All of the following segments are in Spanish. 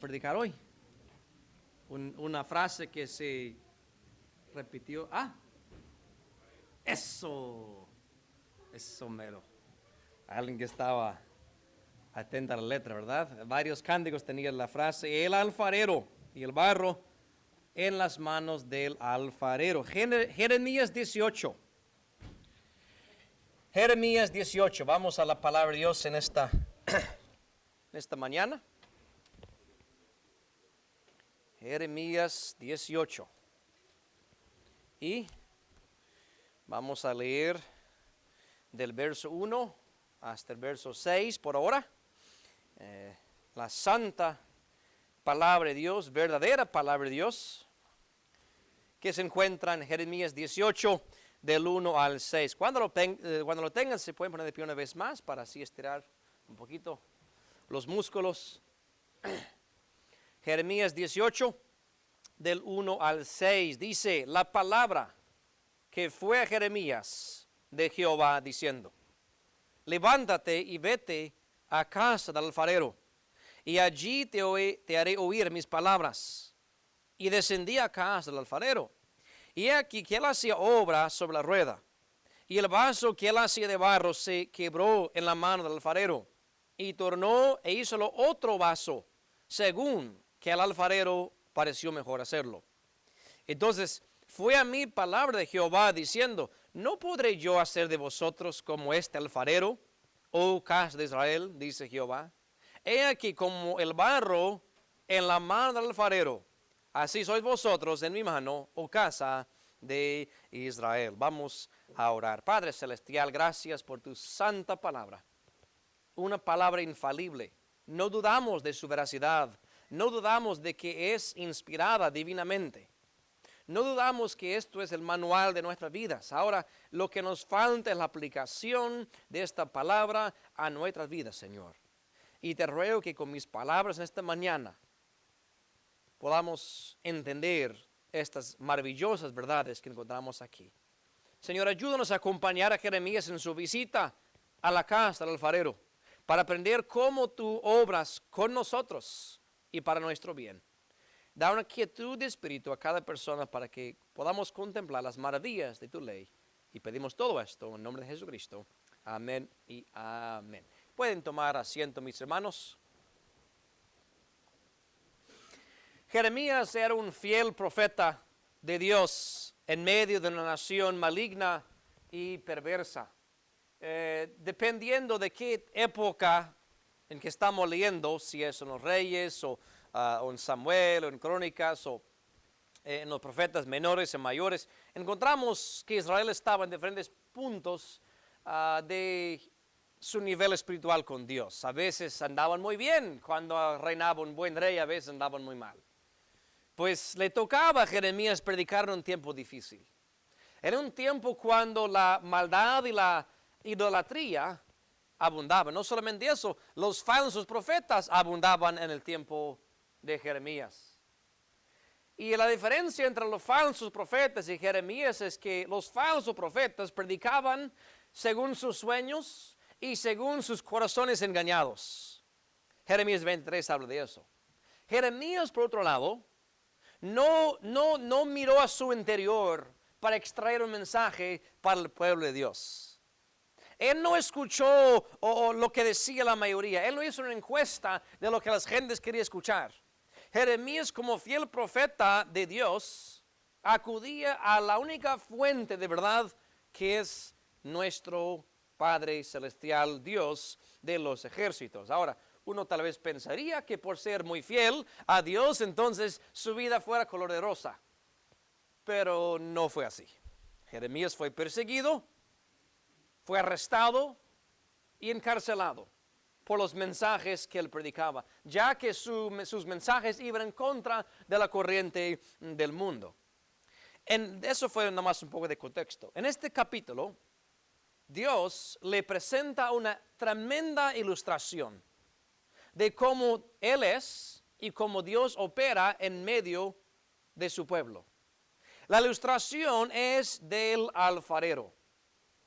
Predicar hoy. Una frase que se repitió. Eso. Eso mero. Alguien que estaba atento a la letra, ¿verdad? Varios cánticos tenían la frase, el alfarero y el barro en las manos del alfarero. Jeremías 18. Jeremías 18. Vamos a la palabra de Dios en esta mañana. Jeremías 18. Y vamos a leer del verso 1 hasta el verso 6 por ahora. La santa palabra de Dios, verdadera palabra de Dios, que se encuentra en Jeremías 18, del 1 al 6. Cuando lo tengan, se pueden poner de pie una vez más para así estirar un poquito los músculos. Jeremías 18, del 1 al 6, dice la palabra que fue a Jeremías de Jehová diciendo: levántate y vete a casa del alfarero, y allí te haré oír mis palabras. Y descendí a casa del alfarero, y aquí que él hacía obra sobre la rueda, y el vaso que él hacía de barro se quebró en la mano del alfarero, y tornó e hízolo otro vaso, según que al alfarero pareció mejor hacerlo. Entonces fue a mí palabra de Jehová diciendo: ¿no podré yo hacer de vosotros como este alfarero, oh casa de Israel? Dice Jehová. He aquí como el barro en la mano del alfarero, así sois vosotros en mi mano, oh casa de Israel. Vamos a orar. Padre celestial, gracias por tu santa palabra, una palabra infalible. No dudamos de su veracidad. No dudamos de que es inspirada divinamente. No dudamos que esto es el manual de nuestras vidas. Ahora, lo que nos falta es la aplicación de esta palabra a nuestras vidas, Señor. Y te ruego que con mis palabras en esta mañana podamos entender estas maravillosas verdades que encontramos aquí. Señor, ayúdanos a acompañar a Jeremías en su visita a la casa del alfarero, para aprender cómo tú obras con nosotros y para nuestro bien. Da una quietud de espíritu a cada persona para que podamos contemplar las maravillas de tu ley. Y pedimos todo esto en nombre de Jesucristo. Amén y amén. Pueden tomar asiento, mis hermanos. Jeremías era un fiel profeta de Dios en medio de una nación maligna y perversa. Dependiendo de qué época en que estamos leyendo, si es en los Reyes o en Samuel o en Crónicas o en los profetas menores y mayores, encontramos que Israel estaba en diferentes puntos de su nivel espiritual con Dios. A veces andaban muy bien cuando reinaba un buen rey, a veces andaban muy mal. Pues le tocaba a Jeremías predicar en un tiempo difícil. Era un tiempo cuando la maldad y la idolatría abundaban. No solamente eso, los falsos profetas abundaban en el tiempo de Jeremías. Y la diferencia entre los falsos profetas y Jeremías es que los falsos profetas predicaban según sus sueños y según sus corazones engañados. Jeremías 23 habla de eso. Jeremías, por otro lado, no miró a su interior para extraer un mensaje para el pueblo de Dios. Él no escuchó lo que decía la mayoría. Él no hizo una encuesta de lo que las gentes querían escuchar. Jeremías, como fiel profeta de Dios, acudía a la única fuente de verdad, que es nuestro Padre Celestial, Dios de los ejércitos. Ahora, uno tal vez pensaría que por ser muy fiel a Dios, entonces su vida fuera color de rosa. Pero no fue así. Jeremías fue perseguido, fue arrestado y encarcelado por los mensajes que él predicaba, ya que sus mensajes iban en contra de la corriente del mundo. Eso fue nada más un poco de contexto. En este capítulo, Dios le presenta una tremenda ilustración de cómo Él es y cómo Dios opera en medio de su pueblo. La ilustración es del alfarero.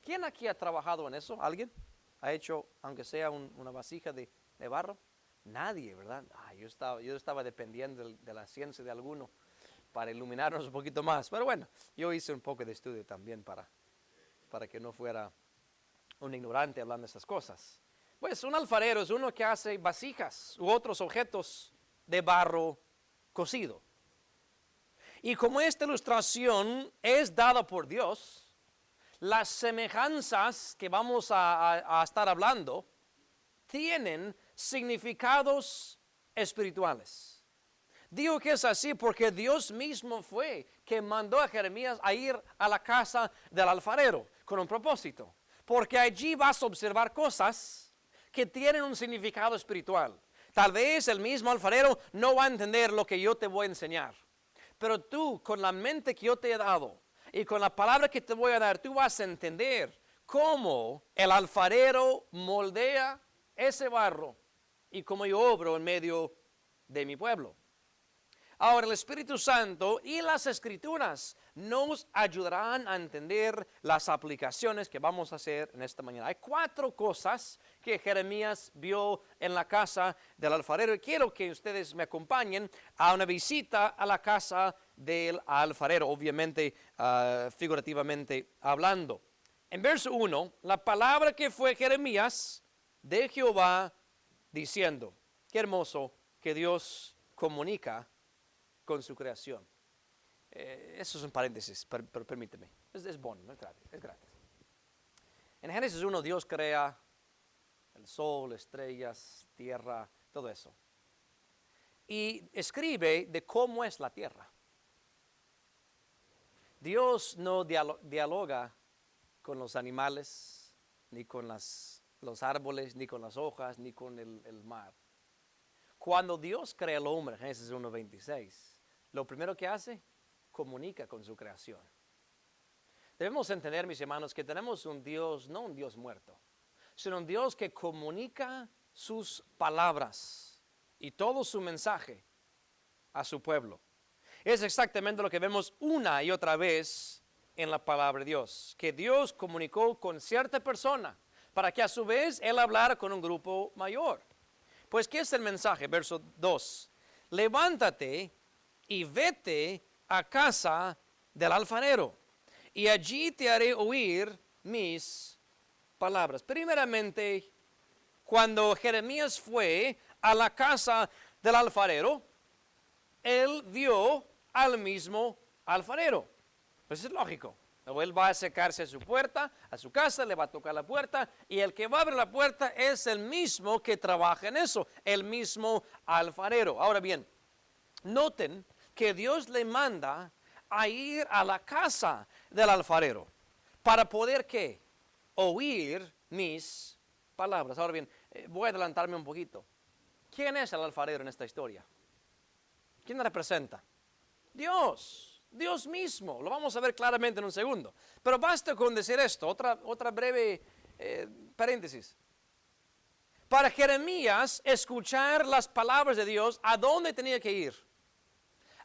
¿Quién aquí ha trabajado en eso? ¿Alguien? ¿Ha hecho, aunque sea una vasija de barro? Nadie, ¿verdad? Yo estaba dependiendo de la ciencia de alguno para iluminarnos un poquito más. Pero bueno, yo hice un poco de estudio también para que no fuera un ignorante hablando de estas cosas. Pues un alfarero es uno que hace vasijas u otros objetos de barro cocido. Y como esta ilustración es dada por Dios, las semejanzas que vamos a estar hablando tienen significados espirituales. Digo que es así porque Dios mismo fue que mandó a Jeremías a ir a la casa del alfarero con un propósito. Porque allí vas a observar cosas que tienen un significado espiritual. Tal vez el mismo alfarero no va a entender lo que yo te voy a enseñar. Pero tú, con la mente que yo te he dado y con la palabra que te voy a dar, tú vas a entender cómo el alfarero moldea ese barro y cómo yo obro en medio de mi pueblo. Ahora, el Espíritu Santo y las Escrituras nos ayudarán a entender las aplicaciones que vamos a hacer en esta mañana. Hay 4 cosas que Jeremías vio en la casa del alfarero y quiero que ustedes me acompañen a una visita a la casa del alfarero, obviamente figurativamente hablando. En verso 1, la palabra que fue Jeremías de Jehová diciendo, qué hermoso que Dios comunica con su creación. Eso es un paréntesis, pero permíteme. Es bueno, no es gratis. En Génesis 1 Dios crea el sol, estrellas, tierra, todo eso. Y escribe de cómo es la tierra. Dios no dialoga con los animales, ni con los árboles, ni con las hojas, ni con el mar. Cuando Dios crea al hombre, Génesis 1:26, lo primero que hace, comunica con su creación. Debemos entender, mis hermanos, que tenemos un Dios, no un Dios muerto, sino un Dios que comunica sus palabras y todo su mensaje a su pueblo. Es exactamente lo que vemos una y otra vez en la palabra de Dios, que Dios comunicó con cierta persona para que a su vez Él hablara con un grupo mayor. Pues, ¿qué es el mensaje? Verso 2. Levántate y vete a casa del alfarero, y allí te haré oír mis palabras. Primeramente, cuando Jeremías fue a la casa del alfarero, él vio al mismo alfarero. Pues es lógico. Él va a acercarse a su puerta, a su casa, le va a tocar la puerta, y el que va a abrir la puerta es el mismo que trabaja en eso, el mismo alfarero. Ahora bien, noten que Dios le manda a ir a la casa del alfarero para poder, ¿qué? Oír mis palabras. Ahora bien, voy a adelantarme un poquito. ¿Quién es el alfarero en esta historia? ¿Quién representa? Dios. Dios mismo, lo vamos a ver claramente en un segundo. Pero basta con decir esto, otra breve paréntesis. Para Jeremías escuchar las palabras de Dios, ¿a dónde tenía que ir?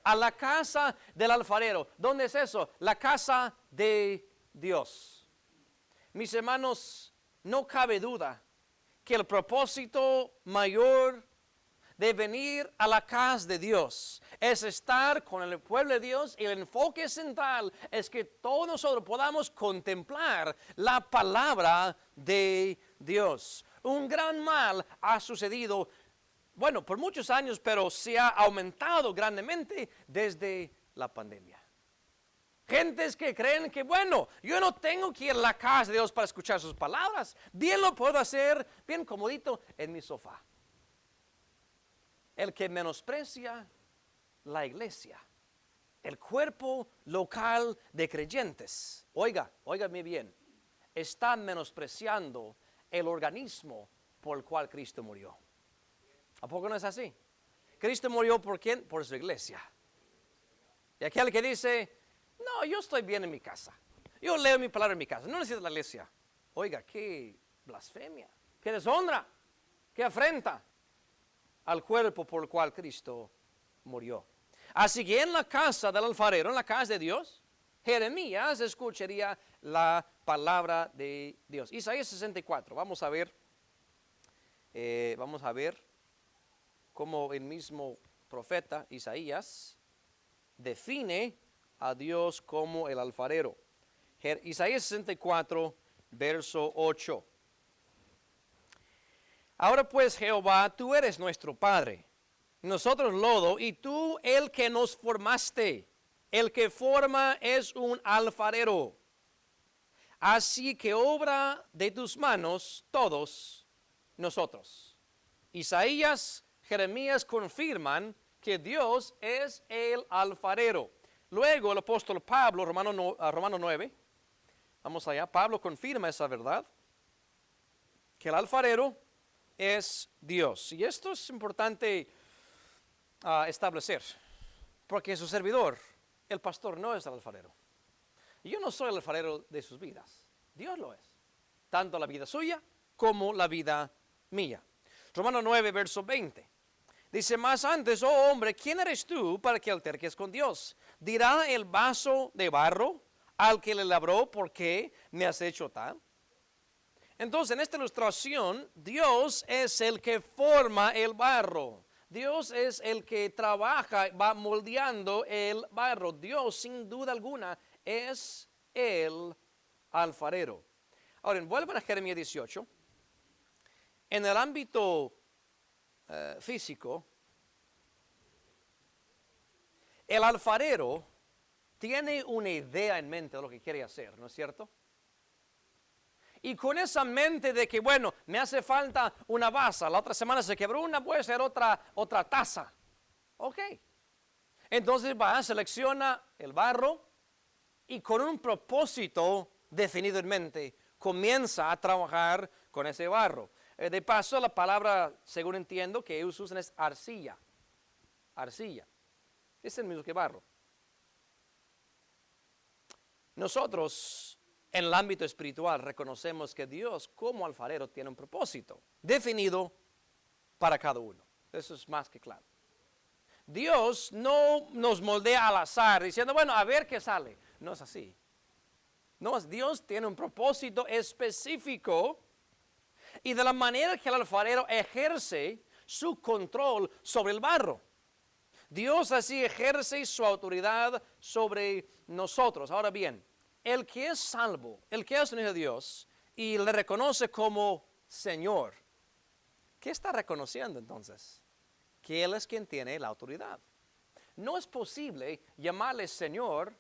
A la casa del alfarero. ¿Dónde es eso? La casa de Dios. Mis hermanos, no cabe duda que el propósito mayor de venir a la casa de Dios es estar con el pueblo de Dios, y el enfoque central es que todos nosotros podamos contemplar la palabra de Dios. Un gran mal ha sucedido, bueno, por muchos años, pero se ha aumentado grandemente desde la pandemia. Gentes que creen que, bueno, yo no tengo que ir a la casa de Dios para escuchar sus palabras, bien lo puedo hacer, bien comodito, en mi sofá. El que menosprecia la iglesia, el cuerpo local de creyentes, óigame bien, está menospreciando el organismo por el cual Cristo murió. ¿A poco no es así? Cristo murió ¿por quién? Por su iglesia. Y aquel que dice, no, yo estoy bien en mi casa, yo leo mi palabra en mi casa, no necesito la iglesia. Oiga, qué blasfemia, qué deshonra, qué afrenta al cuerpo por el cual Cristo murió. Así que en la casa del alfarero, en la casa de Dios, Jeremías escucharía la palabra de Dios. Isaías 64, vamos a ver como el mismo profeta Isaías define a Dios como el alfarero. Isaías 64, verso 8. Ahora pues, Jehová, tú eres nuestro Padre, nosotros lodo, y tú el que nos formaste. El que forma es un alfarero. Así que obra de tus manos todos nosotros. Isaías, Jeremías confirman que Dios es el alfarero. Luego el apóstol Pablo, Romano 9, vamos allá, Pablo confirma esa verdad, que el alfarero es Dios. Y esto es importante establecer, porque su servidor, el pastor, no es el alfarero. Yo no soy el alfarero de sus vidas, Dios lo es, tanto la vida suya como la vida mía. Romano 9, verso 20. Dice, más antes, oh hombre, ¿quién eres tú para que alterques con Dios? Dirá el vaso de barro al que le labró, ¿por qué me has hecho tal? Entonces, en esta ilustración, Dios es el que forma el barro. Dios es el que trabaja, va moldeando el barro. Dios, sin duda alguna, es el alfarero. Ahora, vuelvan a Jeremías 18. En el ámbito físico, el alfarero tiene una idea en mente de lo que quiere hacer, ¿no es cierto? Y con esa mente de que, bueno, me hace falta una vaza, la otra semana se quebró una, puede ser otra taza. Ok. Entonces va, selecciona el barro y con un propósito definido en mente, comienza a trabajar con ese barro. De paso, la palabra, según entiendo, que ellos usan es arcilla. Arcilla. Es el mismo que barro. Nosotros, en el ámbito espiritual, reconocemos que Dios, como alfarero, tiene un propósito definido para cada uno. Eso es más que claro. Dios no nos moldea al azar, diciendo, bueno, a ver qué sale. No es así. No, Dios tiene un propósito específico. Y de la manera que el alfarero ejerce su control sobre el barro, Dios así ejerce su autoridad sobre nosotros. Ahora bien, el que es salvo, el que es un hijo de Dios y le reconoce como Señor, ¿qué está reconociendo entonces? Que Él es quien tiene la autoridad. No es posible llamarle Señor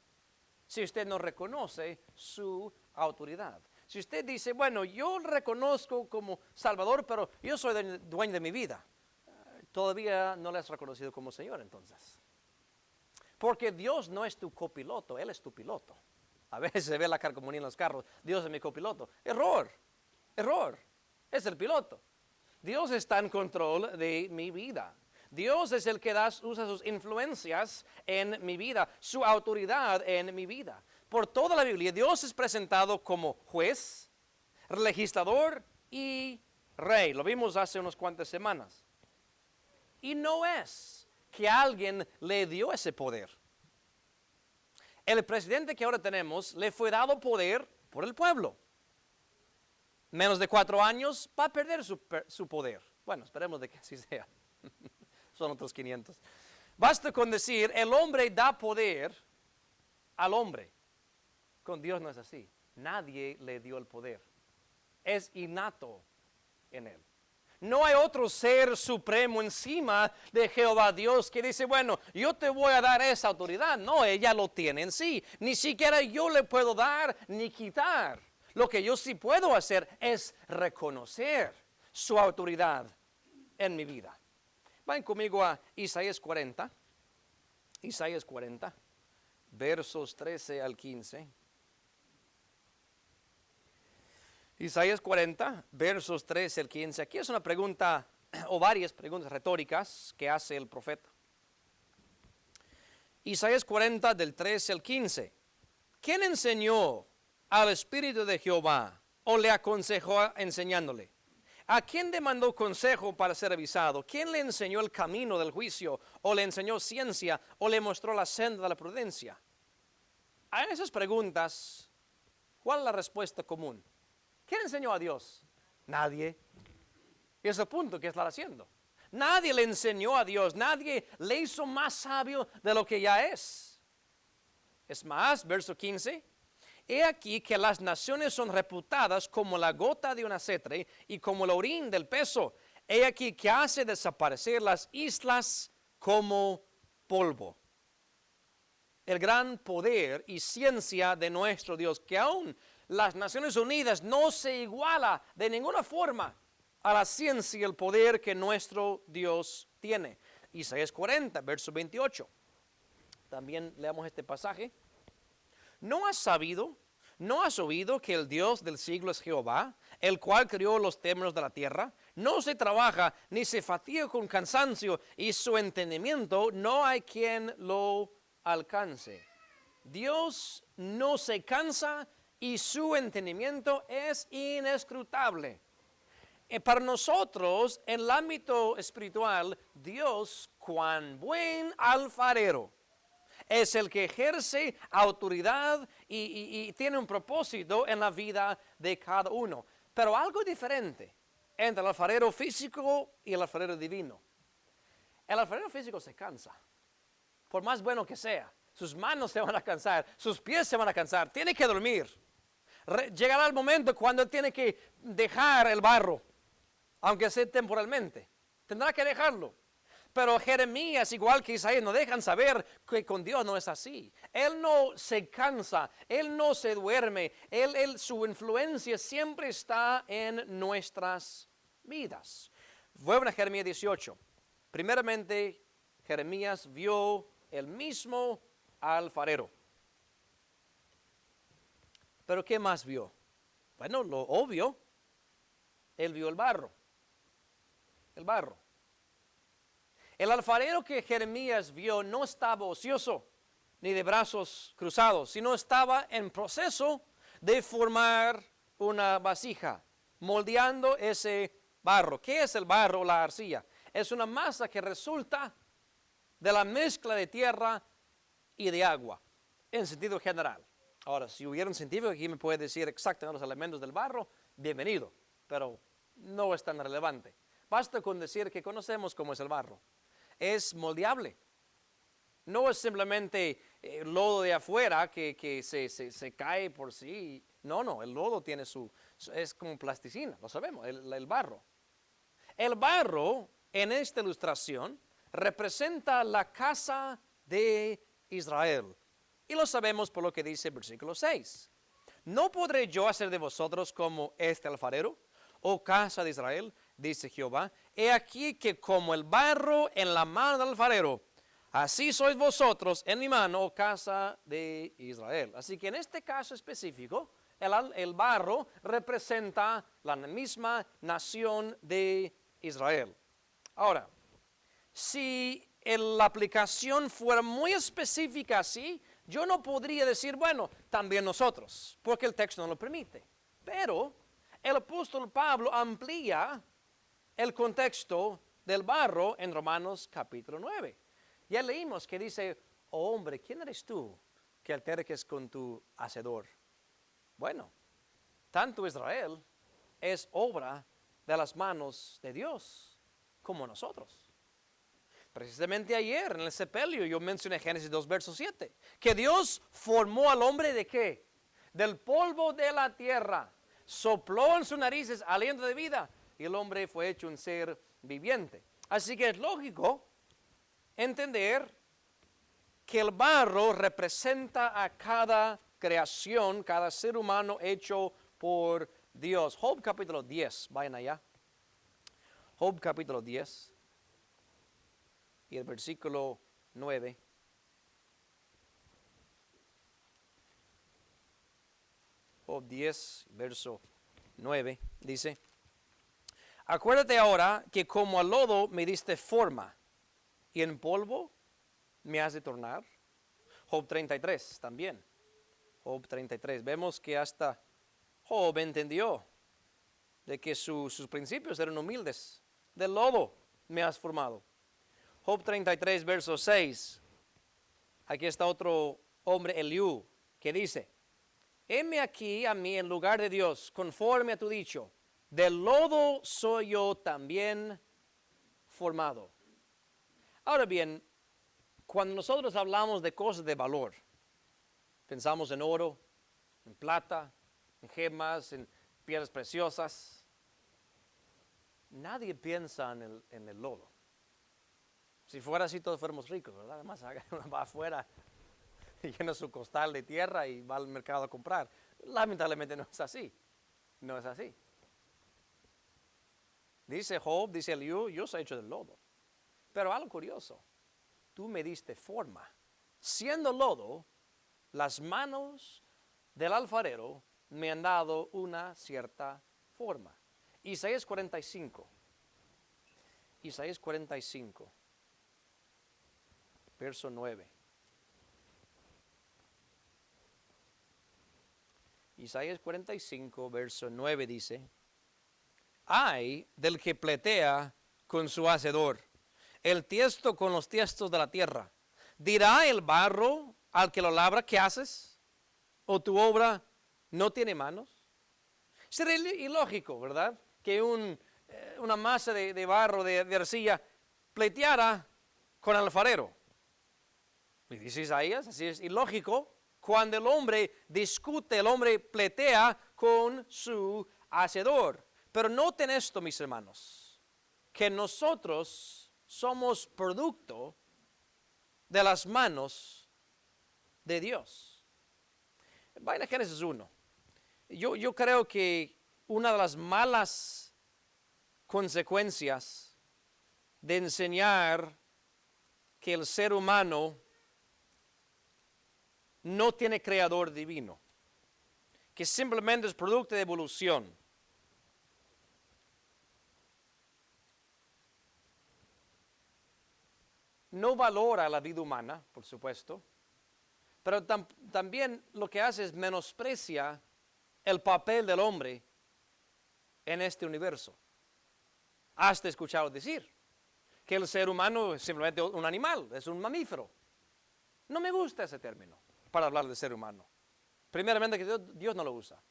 si usted no reconoce su autoridad. Si usted dice, bueno, yo reconozco como Salvador, pero yo soy dueño de mi vida, todavía no le has reconocido como Señor entonces. Porque Dios no es tu copiloto, Él es tu piloto. A veces se ve la carcomunía en los carros, Dios es mi copiloto. Error, es el piloto. Dios está en control de mi vida. Dios es el que usa sus influencias en mi vida, su autoridad en mi vida. Por toda la Biblia, Dios es presentado como juez, legislador y rey. Lo vimos hace unas cuantas semanas. Y no es que alguien le dio ese poder. El presidente que ahora tenemos le fue dado poder por el pueblo. Menos de 4 años va a perder su poder. Bueno, esperemos de que así sea. Son otros 500. Basta con decir, el hombre da poder al hombre. Con Dios no es así. Nadie le dio el poder. Es innato en él. No hay otro ser supremo encima de Jehová Dios que dice, bueno, yo te voy a dar esa autoridad. No, ella lo tiene en sí. Ni siquiera yo le puedo dar ni quitar. Lo que yo sí puedo hacer es reconocer su autoridad en mi vida. Vayan conmigo a Isaías 40. Isaías 40, versos 13 al 15. Isaías 40, versos 13 al 15. Aquí es una pregunta o varias preguntas retóricas que hace el profeta. Isaías 40, del 13 al 15. ¿Quién enseñó al Espíritu de Jehová o le aconsejó enseñándole? ¿A quién demandó consejo para ser avisado? ¿Quién le enseñó el camino del juicio o le enseñó ciencia o le mostró la senda de la prudencia? A esas preguntas, ¿cuál es la respuesta común? ¿Quién enseñó a Dios? Nadie. Y es el punto que está haciendo. Nadie le enseñó a Dios, nadie le hizo más sabio de lo que ya es. Es más, verso 15, he aquí que las naciones son reputadas como la gota de un acetre y como el orín del peso. He aquí que hace desaparecer las islas como polvo. El gran poder y ciencia de nuestro Dios, que aún las Naciones Unidas no se iguala de ninguna forma a la ciencia y el poder que nuestro Dios tiene. Isaías 40, verso 28. También leamos este pasaje. ¿No has sabido, no has oído que el Dios del siglo es Jehová, el cual crió los términos de la tierra? No se trabaja ni se fatiga con cansancio, y su entendimiento no hay quien lo alcance. Dios no se cansa y su entendimiento es inescrutable. Para nosotros, en el ámbito espiritual, Dios, cuán buen alfarero, es el que ejerce autoridad y tiene un propósito en la vida de cada uno. Pero algo diferente entre el alfarero físico y el alfarero divino. El alfarero físico se cansa, por más bueno que sea. Sus manos se van a cansar, sus pies se van a cansar, tiene que dormir. Llegará el momento cuando él tiene que dejar el barro, aunque sea temporalmente. Tendrá que dejarlo. Pero Jeremías, igual que Isaías, nos dejan saber que con Dios no es así. Él no se cansa, Él no se duerme, su influencia siempre está en nuestras vidas. Vuelven a Jeremías 18. Primeramente, Jeremías vio el mismo alfarero. Pero ¿qué más vio? Bueno, lo obvio, él vio el barro. El barro. El alfarero que Jeremías vio no estaba ocioso ni de brazos cruzados, sino estaba en proceso de formar una vasija, moldeando ese barro. ¿Qué es el barro o la arcilla? Es una masa que resulta de la mezcla de tierra y de agua, en sentido general. Ahora, si hubiera un científico que aquí me puede decir exactamente los elementos del barro, bienvenido, pero no es tan relevante. Basta con decir que conocemos cómo es el barro. Es moldeable. No es simplemente lodo de afuera que se cae por sí. No, el lodo tiene es como plasticina, lo sabemos, el barro. El barro, en esta ilustración, representa la casa de Israel. Y lo sabemos por lo que dice el versículo 6. ¿No podré yo hacer de vosotros como este alfarero, oh casa de Israel? Dice Jehová. He aquí que como el barro en la mano del alfarero, así sois vosotros en mi mano, oh casa de Israel. Así que en este caso específico, el barro representa la misma nación de Israel. Ahora, si la aplicación fuera muy específica así, yo no podría decir, bueno, también nosotros, porque el texto no lo permite. Pero el apóstol Pablo amplía el contexto del barro en Romanos capítulo 9. Ya leímos que dice, oh hombre, ¿quién eres tú que alterques con tu hacedor? Bueno, tanto Israel es obra de las manos de Dios como nosotros. Precisamente ayer en el sepelio yo mencioné Génesis 2, verso 7, que Dios formó al hombre ¿de qué? Del polvo de la tierra, sopló en sus narices aliento de vida y el hombre fue hecho un ser viviente. Así que es lógico entender que el barro representa a cada creación, cada ser humano hecho por Dios. Job capítulo 10, vayan allá. Job capítulo 10 y el versículo 9. Job 10, verso 9, dice, acuérdate ahora que como al lodo me diste forma y en polvo me has de tornar. Job 33 también. Job 33. Vemos que hasta Job entendió de que sus principios eran humildes. Del lodo me has formado. Job 33, verso 6. Aquí está otro hombre, Eliú, que dice, heme aquí a mí en lugar de Dios, conforme a tu dicho, del lodo soy yo también formado. Ahora bien, cuando nosotros hablamos de cosas de valor, pensamos en oro, en plata, en gemas, en piedras preciosas. Nadie piensa en el lodo. Si fuera así, todos fuéramos ricos, ¿verdad? Además, va afuera y llena su costal de tierra y va al mercado a comprar. Lamentablemente no es así. No es así. Dice Job, dice Eliú, yo soy hecho del lodo. Pero algo curioso, tú me diste forma. Siendo lodo, las manos del alfarero me han dado una cierta forma. Isaías 45. Isaías 45. Verso 9. Isaías 45, verso 9 dice: ay del que pletea con su hacedor, el tiesto con los tiestos de la tierra. ¿Dirá el barro al que lo labra, qué haces? ¿O tu obra no tiene manos? Sería ilógico, ¿verdad? Que una masa de barro, de arcilla, pleteara con el alfarero. Y dice Isaías, así es ilógico. Cuando el hombre discute, el hombre pletea con su hacedor. Pero noten esto, mis hermanos, que nosotros somos producto de las manos de Dios. Vayan a Génesis 1. Yo creo que una de las malas consecuencias de enseñar que el ser humano no tiene creador divino, que simplemente es producto de evolución. No valora la vida humana, por supuesto, pero también lo que hace es menosprecia el papel del hombre en este universo. Has escuchado decir que el ser humano es simplemente un animal, es un mamífero. No me gusta ese término para hablar del ser humano. Primeramente que Dios no lo usa.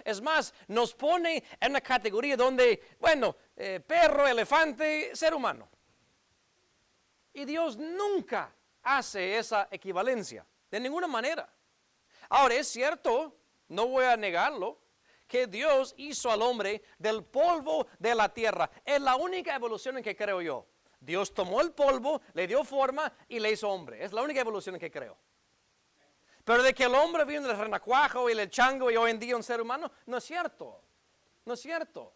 Es más, nos pone en una categoría donde, perro, elefante, ser humano. Y Dios nunca hace esa equivalencia, de ninguna manera. Ahora, es cierto, no voy a negarlo, que Dios hizo al hombre del polvo de la tierra. Es la única evolución en que creo yo. Dios tomó el polvo, le dio forma y le hizo hombre. Es la única evolución en que creo. Pero de que el hombre vino del renacuajo y el chango y hoy en día un ser humano, no es cierto. No es cierto.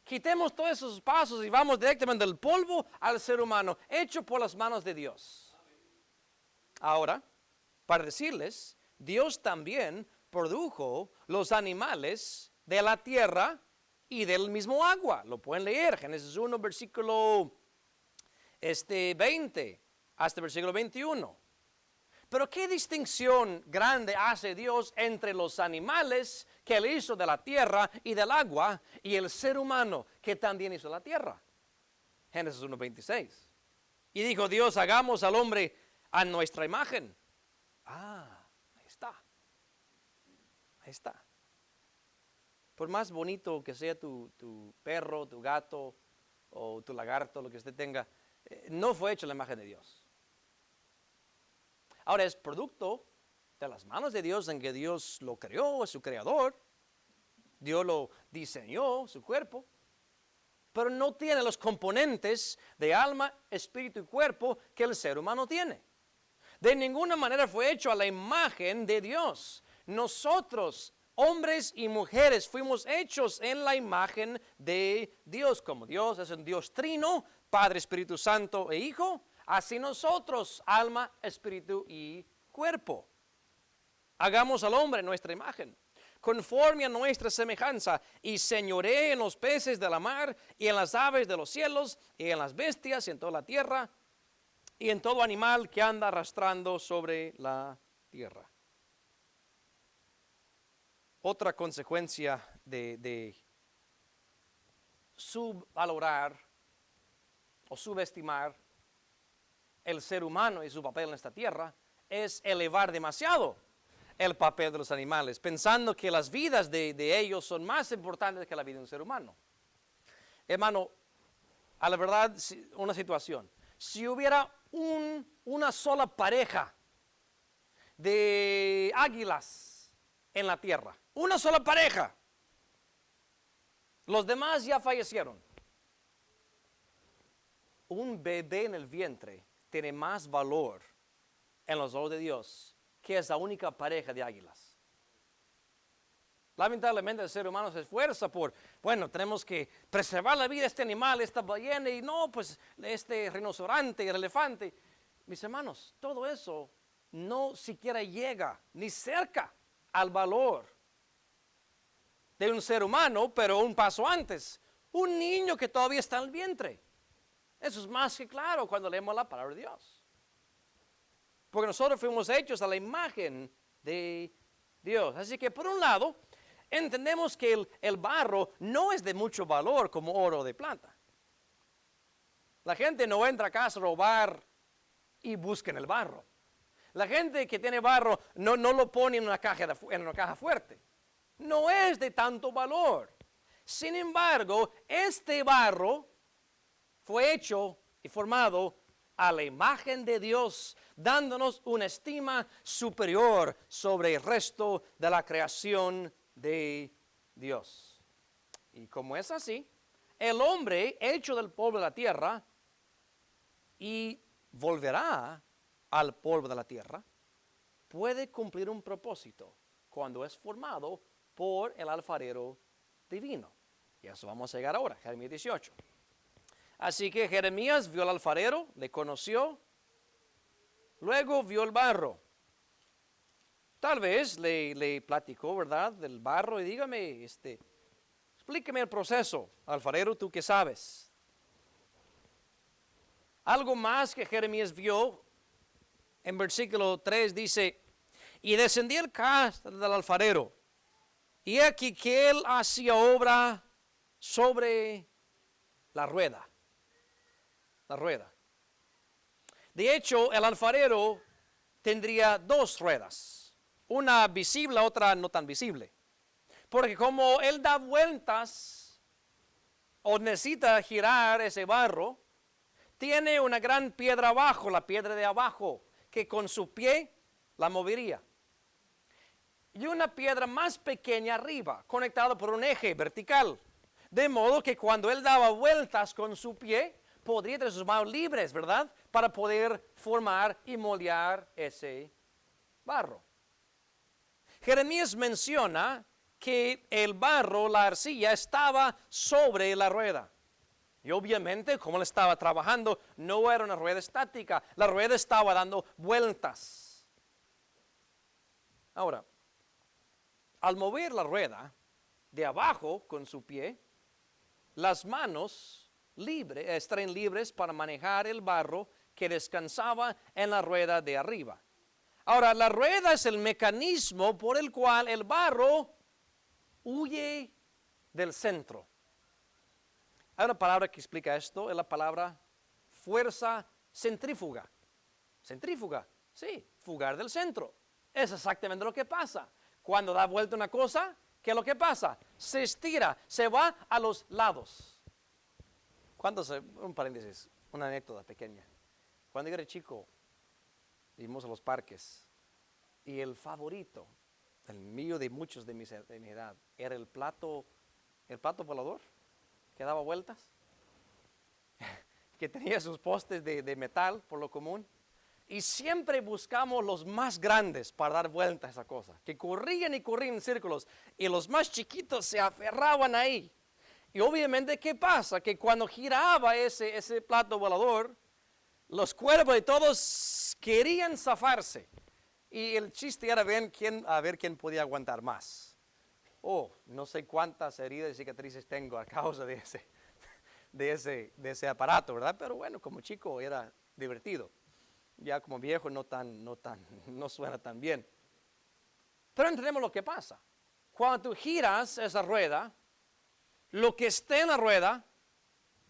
Quitemos todos esos pasos y vamos directamente del polvo al ser humano, hecho por las manos de Dios. Ahora, para decirles, Dios también produjo los animales de la tierra y del mismo agua. Lo pueden leer, Génesis 1, versículo 20 hasta el versículo 21. Pero ¿qué distinción grande hace Dios entre los animales que Él hizo de la tierra y del agua y el ser humano que también hizo la tierra? Génesis 1:26. Y dijo Dios, hagamos al hombre a nuestra imagen. Ahí está. Ahí está. Por más bonito que sea tu perro, tu gato o tu lagarto, lo que usted tenga, no fue hecho en la imagen de Dios. Ahora es producto de las manos de Dios en que Dios lo creó, es su creador. Dios lo diseñó, su cuerpo. Pero no tiene los componentes de alma, espíritu y cuerpo que el ser humano tiene. De ninguna manera fue hecho a la imagen de Dios. Nosotros, hombres y mujeres, fuimos hechos en la imagen de Dios. Como Dios es un Dios trino, Padre, Espíritu Santo e Hijo, así nosotros, alma, espíritu y cuerpo. Hagamos al hombre nuestra imagen, conforme a nuestra semejanza, y señoree en los peces de la mar, y en las aves de los cielos, y en las bestias, y en toda la tierra, y en todo animal que anda arrastrando sobre la tierra. Otra consecuencia de subvalorar o subestimar el ser humano y su papel en esta tierra es elevar demasiado el papel de los animales, pensando que las vidas de ellos son más importantes que la vida de un ser humano. Hermano, a la verdad una situación. Si hubiera una sola pareja de águilas en la tierra, una sola pareja, los demás ya fallecieron. Un bebé en el vientre tiene más valor en los ojos de Dios que esa única pareja de águilas. Lamentablemente el ser humano se esfuerza por, bueno, tenemos que preservar la vida de este animal, esta ballena, y no, pues este rinoceronte, el elefante. Mis hermanos, todo eso no siquiera llega ni cerca al valor de un ser humano, pero un paso antes, un niño que todavía está en el vientre. Eso es más que claro cuando leemos la palabra de Dios. Porque nosotros fuimos hechos a la imagen de Dios. Así que por un lado, entendemos que el barro no es de mucho valor como oro o de plata. La gente no entra a casa a robar y busca en el barro. La gente que tiene barro no lo pone en una caja fuerte. No es de tanto valor. Sin embargo, este barro fue hecho y formado a la imagen de Dios, dándonos una estima superior sobre el resto de la creación de Dios. Y como es así, el hombre hecho del polvo de la tierra y volverá al polvo de la tierra, puede cumplir un propósito cuando es formado por el alfarero divino. Y a eso vamos a llegar ahora, Jeremías 18. Así que Jeremías vio al alfarero, le conoció, luego vio el barro. Tal vez le platicó, ¿verdad?, del barro y dígame, explíqueme el proceso, alfarero, tú que sabes. Algo más que Jeremías vio, en versículo 3 dice, y descendía el cast del alfarero, y aquí que él hacía obra sobre la rueda. La rueda. De hecho, el alfarero tendría dos ruedas, una visible, otra no tan visible. Porque como él da vueltas o necesita girar ese barro, tiene una gran piedra abajo, la piedra de abajo, que con su pie la movería. Y una piedra más pequeña arriba, conectada por un eje vertical. De modo que cuando él daba vueltas con su pie, podría tener sus manos libres, ¿verdad?, para poder formar y moldear ese barro. Jeremías menciona que el barro, la arcilla, estaba sobre la rueda. Y obviamente, como él estaba trabajando, no era una rueda estática. La rueda estaba dando vueltas. Ahora, al mover la rueda de abajo con su pie, las manos estarían libres para manejar el barro que descansaba en la rueda de arriba. Ahora, la rueda es el mecanismo por el cual el barro huye del centro. Hay una palabra que explica esto, es la palabra fuerza centrífuga. Centrífuga, sí, fugar del centro. Es exactamente lo que pasa. Cuando da vuelta una cosa, ¿qué es lo que pasa? Se estira, se va a los lados. Un paréntesis, una anécdota pequeña. Cuando yo era chico, íbamos a los parques y el favorito, el mío de muchos de mi edad, era el plato volador que daba vueltas, que tenía sus postes de metal por lo común. Y siempre buscamos los más grandes para dar vueltas a esa cosa, que corrían y corrían en círculos, y los más chiquitos se aferraban ahí. Y obviamente, ¿qué pasa? Que cuando giraba ese plato volador, los cuerpos de todos querían zafarse. Y el chiste era a ver quién podía aguantar más. No sé cuántas heridas y cicatrices tengo a causa de ese aparato, ¿verdad? Pero bueno, como chico era divertido. Ya como viejo no suena tan bien. Pero entendemos lo que pasa. Cuando tú giras esa rueda, lo que esté en la rueda,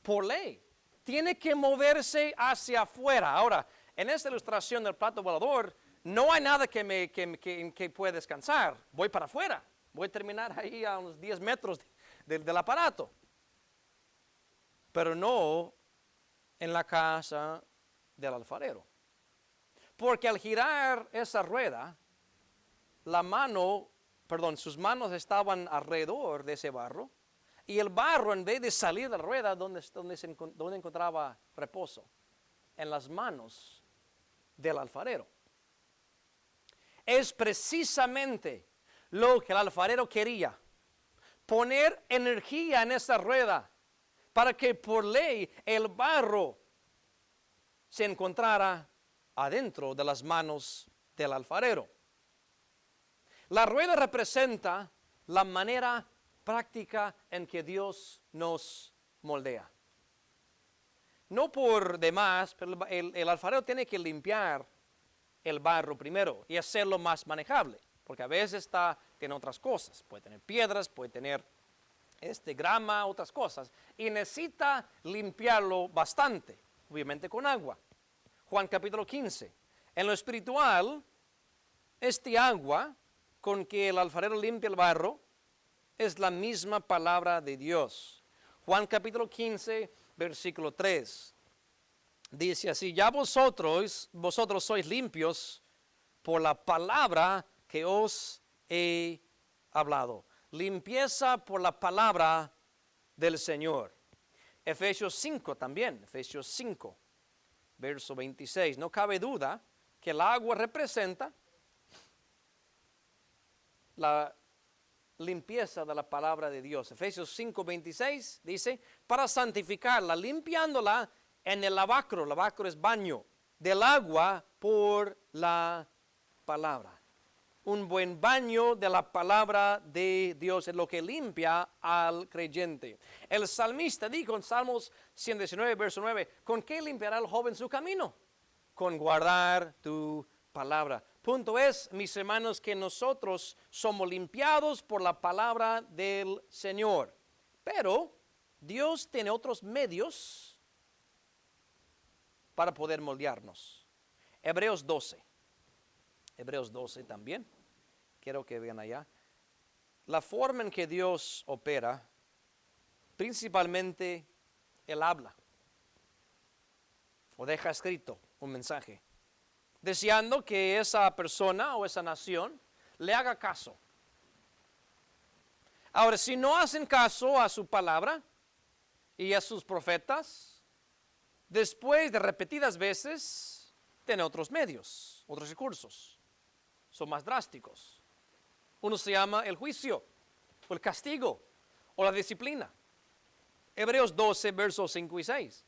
por ley, tiene que moverse hacia afuera. Ahora, en esta ilustración del plato volador, no hay nada que pueda descansar. Voy para afuera. Voy a terminar ahí a unos 10 metros del aparato. Pero no en la casa del alfarero. Porque al girar esa rueda, sus manos estaban alrededor de ese barro, y el barro, en vez de salir de la rueda, donde encontraba reposo, en las manos del alfarero. Es precisamente lo que el alfarero quería: poner energía en esa rueda para que por ley el barro se encontrara adentro de las manos del alfarero. La rueda representa la manera práctica en que Dios nos moldea. No por demás, pero el alfarero tiene que limpiar el barro primero y hacerlo más manejable, porque a veces tiene otras cosas, puede tener piedras, puede tener grama, otras cosas, y necesita limpiarlo bastante, obviamente con agua. Juan capítulo 15. En lo espiritual, agua con que el alfarero limpia el barro es la misma palabra de Dios. Juan capítulo 15, versículo 3. Dice así: ya vosotros sois limpios por la palabra que os he hablado. Limpieza por la palabra del Señor. Efesios 5 también, Efesios 5, verso 26. No cabe duda que el agua representa la limpieza de la palabra de Dios. Efesios 5, 26 dice: para santificarla, limpiándola en el lavacro. Lavacro es baño del agua por la palabra. Un buen baño de la palabra de Dios es lo que limpia al creyente. El salmista dijo en Salmos 119, verso 9: ¿con qué limpiará el joven su camino? Con guardar tu palabra. Punto es, mis hermanos, que nosotros somos limpiados por la palabra del Señor. Pero Dios tiene otros medios para poder moldearnos. Hebreos 12. Hebreos 12 también. Quiero que vean allá. La forma en que Dios opera, principalmente Él habla o deja escrito un mensaje, deseando que esa persona o esa nación le haga caso. Ahora, si no hacen caso a su palabra y a sus profetas, después de repetidas veces, tiene otros medios, otros recursos. Son más drásticos. Uno se llama el juicio, o el castigo, o la disciplina. Hebreos 12, versos 5 y 6.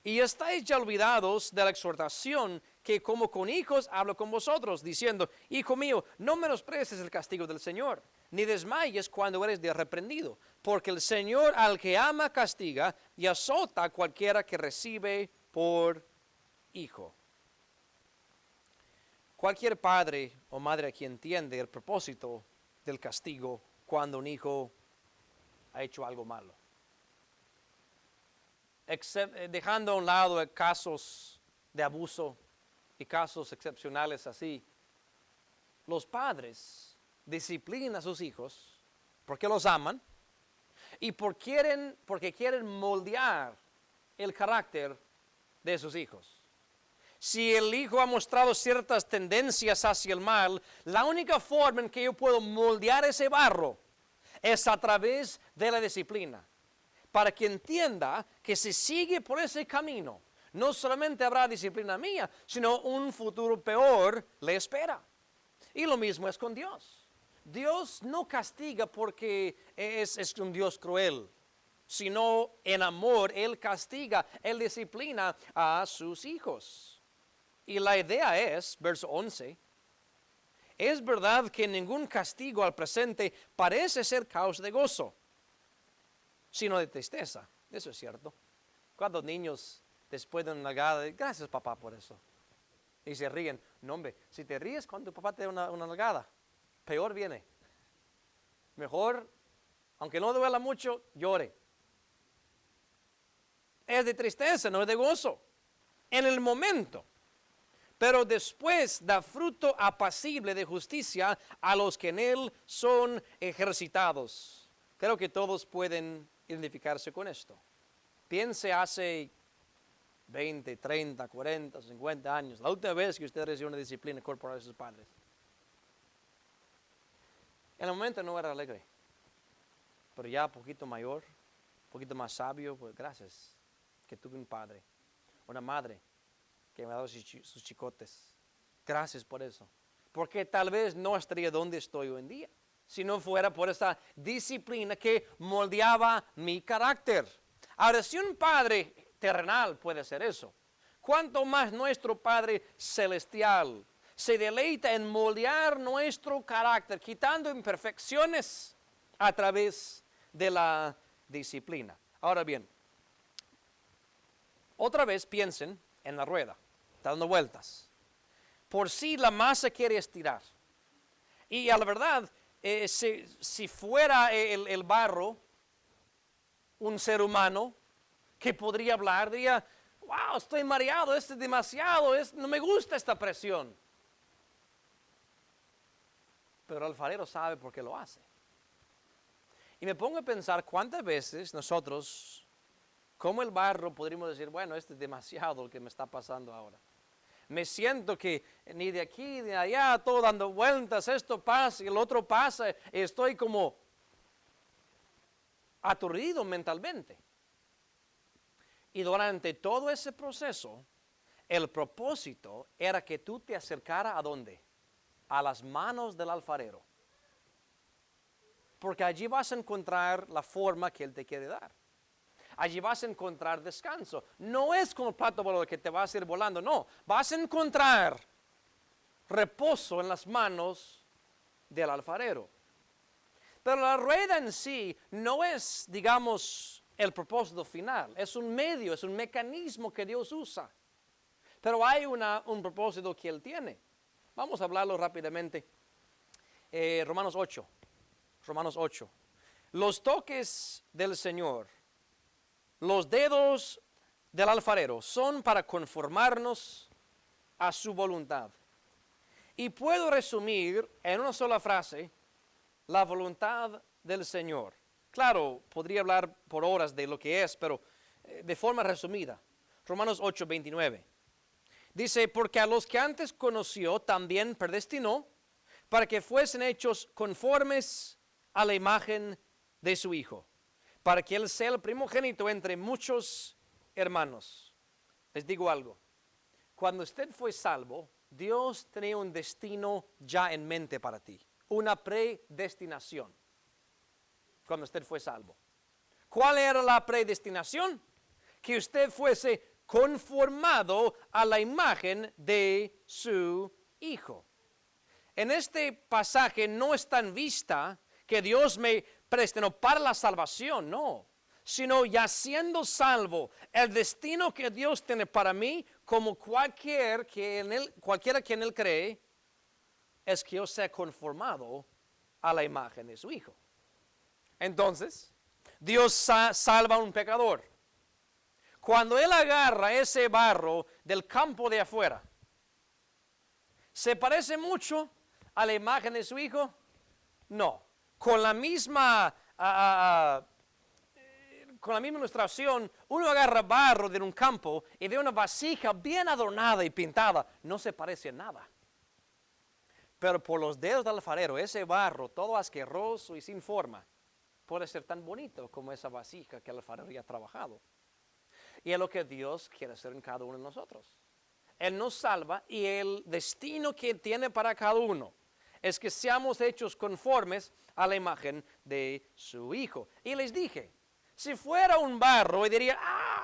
Y estáis ya olvidados de la exhortación que como con hijos hablo con vosotros, diciendo: hijo mío, no menosprecies el castigo del Señor, ni desmayes cuando eres reprendido, porque el Señor al que ama castiga y azota a cualquiera que recibe por hijo. Cualquier padre o madre que entiende el propósito del castigo cuando un hijo ha hecho algo malo, dejando a un lado casos de abuso y casos excepcionales así, los padres disciplinan a sus hijos porque los aman y porque quieren moldear el carácter de sus hijos. Si el hijo ha mostrado ciertas tendencias hacia el mal, la única forma en que yo puedo moldear ese barro es a través de la disciplina, para que entienda que si sigue por ese camino, no solamente habrá disciplina mía, sino un futuro peor le espera. Y lo mismo es con Dios. Dios no castiga porque es un Dios cruel, sino en amor Él castiga, Él disciplina a sus hijos. Y la idea es, verso 11, es verdad que ningún castigo al presente parece ser causa de gozo, sino de tristeza. Eso es cierto. Cuando niños después de una nalgada, gracias papá por eso, y se ríen. No, hombre, si te ríes cuando tu papá te da una nalgada, peor viene. Mejor, aunque no duela mucho, llore. Es de tristeza, no es de gozo. En el momento. Pero después da fruto apacible de justicia a los que en él son ejercitados. Creo que todos pueden identificarse con esto. Piense hace 20, 30, 40, 50 años. La última vez que usted recibió una disciplina corporal de sus padres. En el momento no era alegre. Pero ya un poquito mayor, un poquito más sabio, pues gracias que tuve un padre, una madre que me ha dado sus chicotes. Gracias por eso. Porque tal vez no estaría donde estoy hoy en día, si no fuera por esa disciplina que moldeaba mi carácter. Ahora, si un padre terrenal puede hacer eso, ¿cuánto más nuestro Padre celestial se deleita en moldear nuestro carácter, quitando imperfecciones a través de la disciplina? Ahora bien, otra vez piensen en la rueda, está dando vueltas. Por si la masa quiere estirar. Y a la verdad, si fuera el barro un ser humano que podría hablar, diría, wow, estoy mareado, esto es demasiado, no me gusta esta presión. Pero el alfarero sabe por qué lo hace. Y me pongo a pensar cuántas veces nosotros, como el barro, podríamos decir, bueno, esto es demasiado lo que me está pasando ahora. Me siento que ni de aquí ni de allá, todo dando vueltas, esto pasa y el otro pasa, estoy como aturdido mentalmente. Y durante todo ese proceso, el propósito era que tú te acercaras ¿a dónde? A las manos del alfarero. Porque allí vas a encontrar la forma que Él te quiere dar. Allí vas a encontrar descanso. No es como el plato volador que te vas a ir volando, no. Vas a encontrar reposo en las manos del alfarero. Pero la rueda en sí no es, digamos, el propósito final. Es un medio, es un mecanismo que Dios usa. Pero hay un propósito que Él tiene. Vamos a hablarlo rápidamente. Romanos 8. Romanos 8. Los toques del Señor, los dedos del alfarero, son para conformarnos a su voluntad. Y puedo resumir en una sola frase la voluntad del Señor. Claro, podría hablar por horas de lo que es, pero de forma resumida. Romanos 8, 29. Dice, porque a los que antes conoció también predestinó para que fuesen hechos conformes a la imagen de su Hijo, para que Él sea el primogénito entre muchos hermanos. Les digo algo, cuando usted fue salvo, Dios tenía un destino ya en mente para ti, una predestinación, cuando usted fue salvo. ¿Cuál era la predestinación? Que usted fuese conformado a la imagen de su Hijo. En este pasaje no está en vista que Dios me predestinó para la salvación, no, sino ya siendo salvo, el destino que Dios tiene para mí, como cualquiera que en Él cree, es que yo sea conformado a la imagen de su Hijo. Entonces, Dios salva a un pecador. Cuando Él agarra ese barro del campo de afuera, ¿se parece mucho a la imagen de su Hijo? No. Con la misma ilustración, uno agarra barro de un campo y ve una vasija bien adornada y pintada, no se parece en nada. Pero por los dedos del alfarero, ese barro todo asqueroso y sin forma, puede ser tan bonito como esa vasija que el alfarero ya ha trabajado. Y es lo que Dios quiere hacer en cada uno de nosotros. Él nos salva y el destino que tiene para cada uno es que seamos hechos conformes a la imagen de su Hijo. Y les dije, si fuera un barro y diría,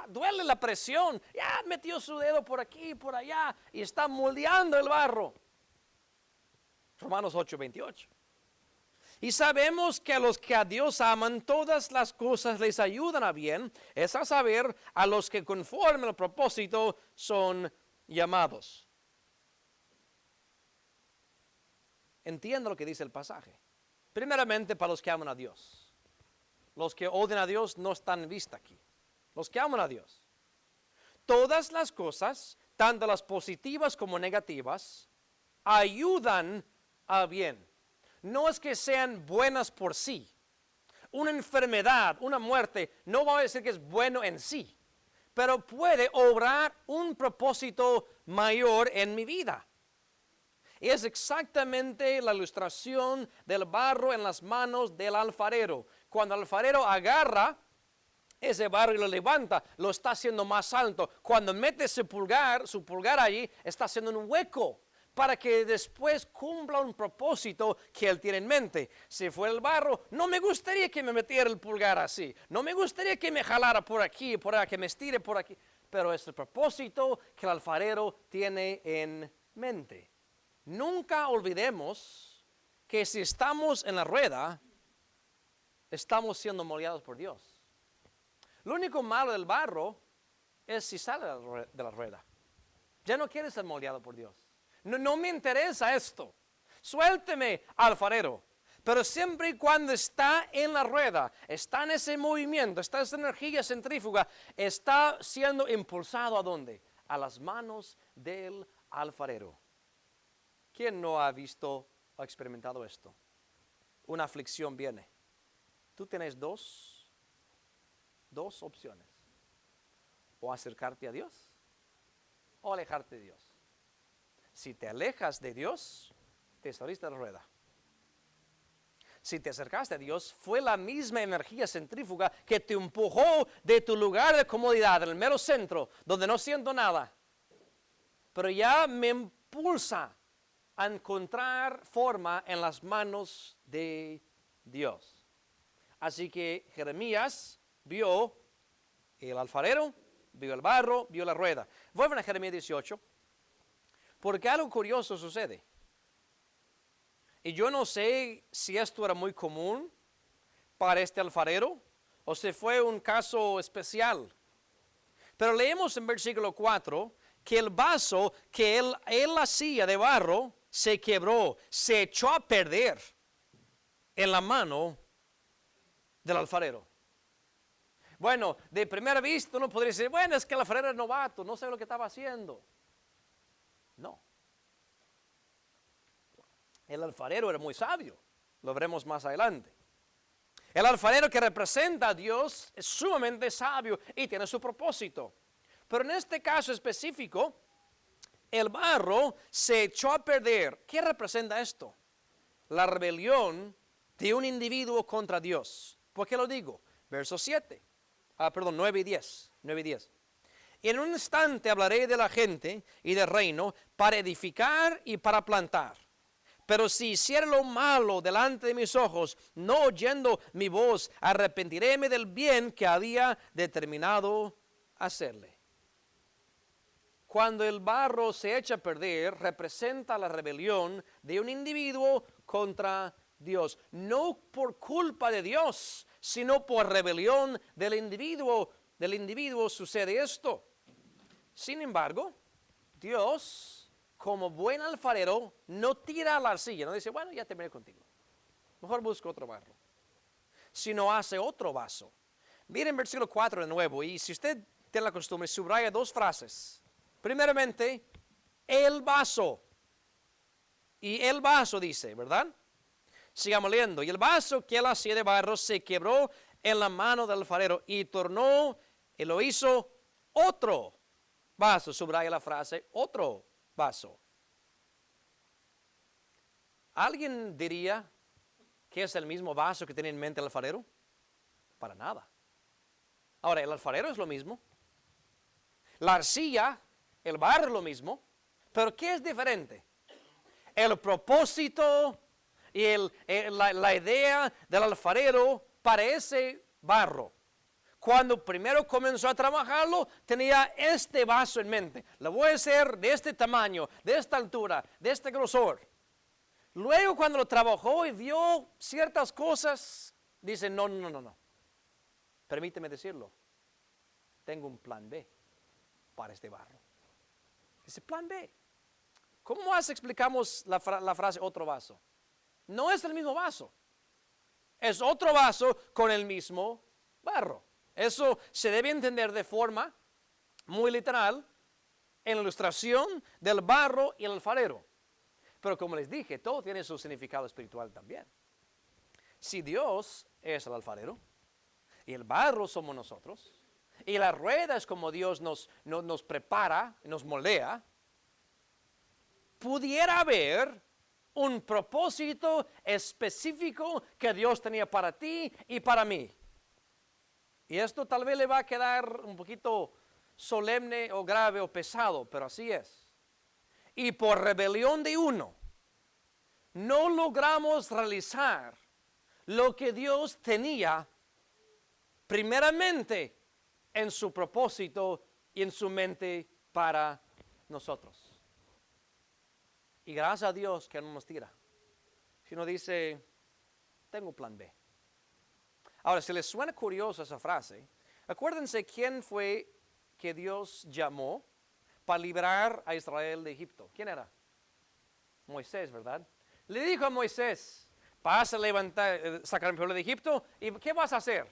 duele la presión, ya metió su dedo por aquí y por allá y está moldeando el barro. Romanos 8, 28. Y sabemos que a los que a Dios aman, todas las cosas les ayudan a bien, es a saber, a los que conforme al propósito son llamados. Entiendo lo que dice el pasaje. Primeramente, para los que aman a Dios. Los que odian a Dios no están en vista aquí. Los que aman a Dios. Todas las cosas, tanto las positivas como negativas, ayudan a bien. No es que sean buenas por sí. Una enfermedad, una muerte, no va a decir que es bueno en sí. pero puede obrar un propósito mayor en mi vida. Y es exactamente la ilustración del barro en las manos del alfarero. Cuando el alfarero agarra ese barro y lo levanta, lo está haciendo más alto. Cuando mete su pulgar allí, está haciendo un hueco para que después cumpla un propósito que él tiene en mente. Si fuera el barro, no me gustaría que me metiera el pulgar así. No me gustaría que me jalara por aquí, por allá, que me estire por aquí. Pero es el propósito que el alfarero tiene en mente. Nunca olvidemos que si estamos en la rueda, estamos siendo moldeados por Dios. Lo único malo del barro es si sale de la rueda. Ya no quiere ser moldeado por Dios. No me interesa esto. Suélteme, alfarero. Pero siempre y cuando está en la rueda, está en ese movimiento, está esa energía centrífuga, está siendo impulsado ¿a dónde? A las manos del alfarero. ¿Quién no ha visto o experimentado esto? Una aflicción viene. Tú tienes dos opciones. O acercarte a Dios o alejarte de Dios. Si te alejas de Dios, te saliste de la rueda. Si te acercaste a Dios, fue la misma energía centrífuga que te empujó de tu lugar de comodidad, en el mero centro, donde no siento nada. Pero ya me impulsa a encontrar forma en las manos de Dios. Así que Jeremías vio el alfarero, vio el barro, vio la rueda. Vuelven a Jeremías 18, porque algo curioso sucede. Y yo no sé si esto era muy común para este alfarero o si fue un caso especial. Pero leemos en versículo 4 que el vaso que él hacía de barro se quebró, se echó a perder en la mano del alfarero. Bueno, de primera vista uno podría decir, bueno, es que el alfarero es novato, no sabe lo que estaba haciendo. No. El alfarero era muy sabio, lo veremos más adelante. El alfarero que representa a Dios es sumamente sabio y tiene su propósito. Pero en este caso específico, el barro se echó a perder. ¿Qué representa esto? La rebelión de un individuo contra Dios. ¿Por qué lo digo? Verso 9 y 10. Y en un instante hablaré de la gente y del reino para edificar y para plantar. Pero si hiciera lo malo delante de mis ojos, no oyendo mi voz, arrepentiréme del bien que había determinado hacerle. Cuando el barro se echa a perder, representa la rebelión de un individuo contra Dios. No por culpa de Dios, sino por rebelión del individuo sucede esto. Sin embargo, Dios, como buen alfarero, no tira la arcilla, no dice, bueno, ya terminé contigo. Mejor busco otro barro. Sino hace otro vaso. Miren versículo 4 de nuevo, y si usted tiene la costumbre, subraya dos frases. Primeramente, el vaso. Y el vaso dice, ¿verdad? Sigamos leyendo. Y el vaso que él hacía de barro se quebró en la mano del alfarero y tornó y lo hizo otro vaso. Subraya la frase, otro vaso. ¿Alguien diría que es el mismo vaso que tiene en mente el alfarero? Para nada. Ahora, el alfarero es lo mismo. La arcilla, el barro es lo mismo. Pero ¿qué es diferente? El propósito y la idea del alfarero para ese barro. Cuando primero comenzó a trabajarlo, tenía este vaso en mente. Lo voy a hacer de este tamaño, de esta altura, de este grosor. Luego cuando lo trabajó y vio ciertas cosas, dice, no. Permíteme decirlo. Tengo un plan B para este barro. Dice, plan B. ¿Cómo más explicamos la frase otro vaso? No es el mismo vaso. Es otro vaso con el mismo barro. Eso se debe entender de forma muy literal en la ilustración del barro y el alfarero. Pero como les dije, todo tiene su significado espiritual también. Si Dios es el alfarero y el barro somos nosotros, y la rueda es como Dios nos prepara, nos moldea, pudiera haber un propósito específico que Dios tenía para ti y para mí. Y esto tal vez le va a quedar un poquito solemne o grave o pesado, pero así es. Y por rebelión de uno, no logramos realizar lo que Dios tenía primeramente en su propósito y en su mente para nosotros. Y gracias a Dios que no nos tira. Si uno dice, tengo plan B. Ahora, si les suena curiosa esa frase, acuérdense quién fue que Dios llamó para librar a Israel de Egipto. ¿Quién era? Moisés, ¿verdad? Le dijo a Moisés, vas a levantar, sacar mi pueblo de Egipto, ¿y qué vas a hacer?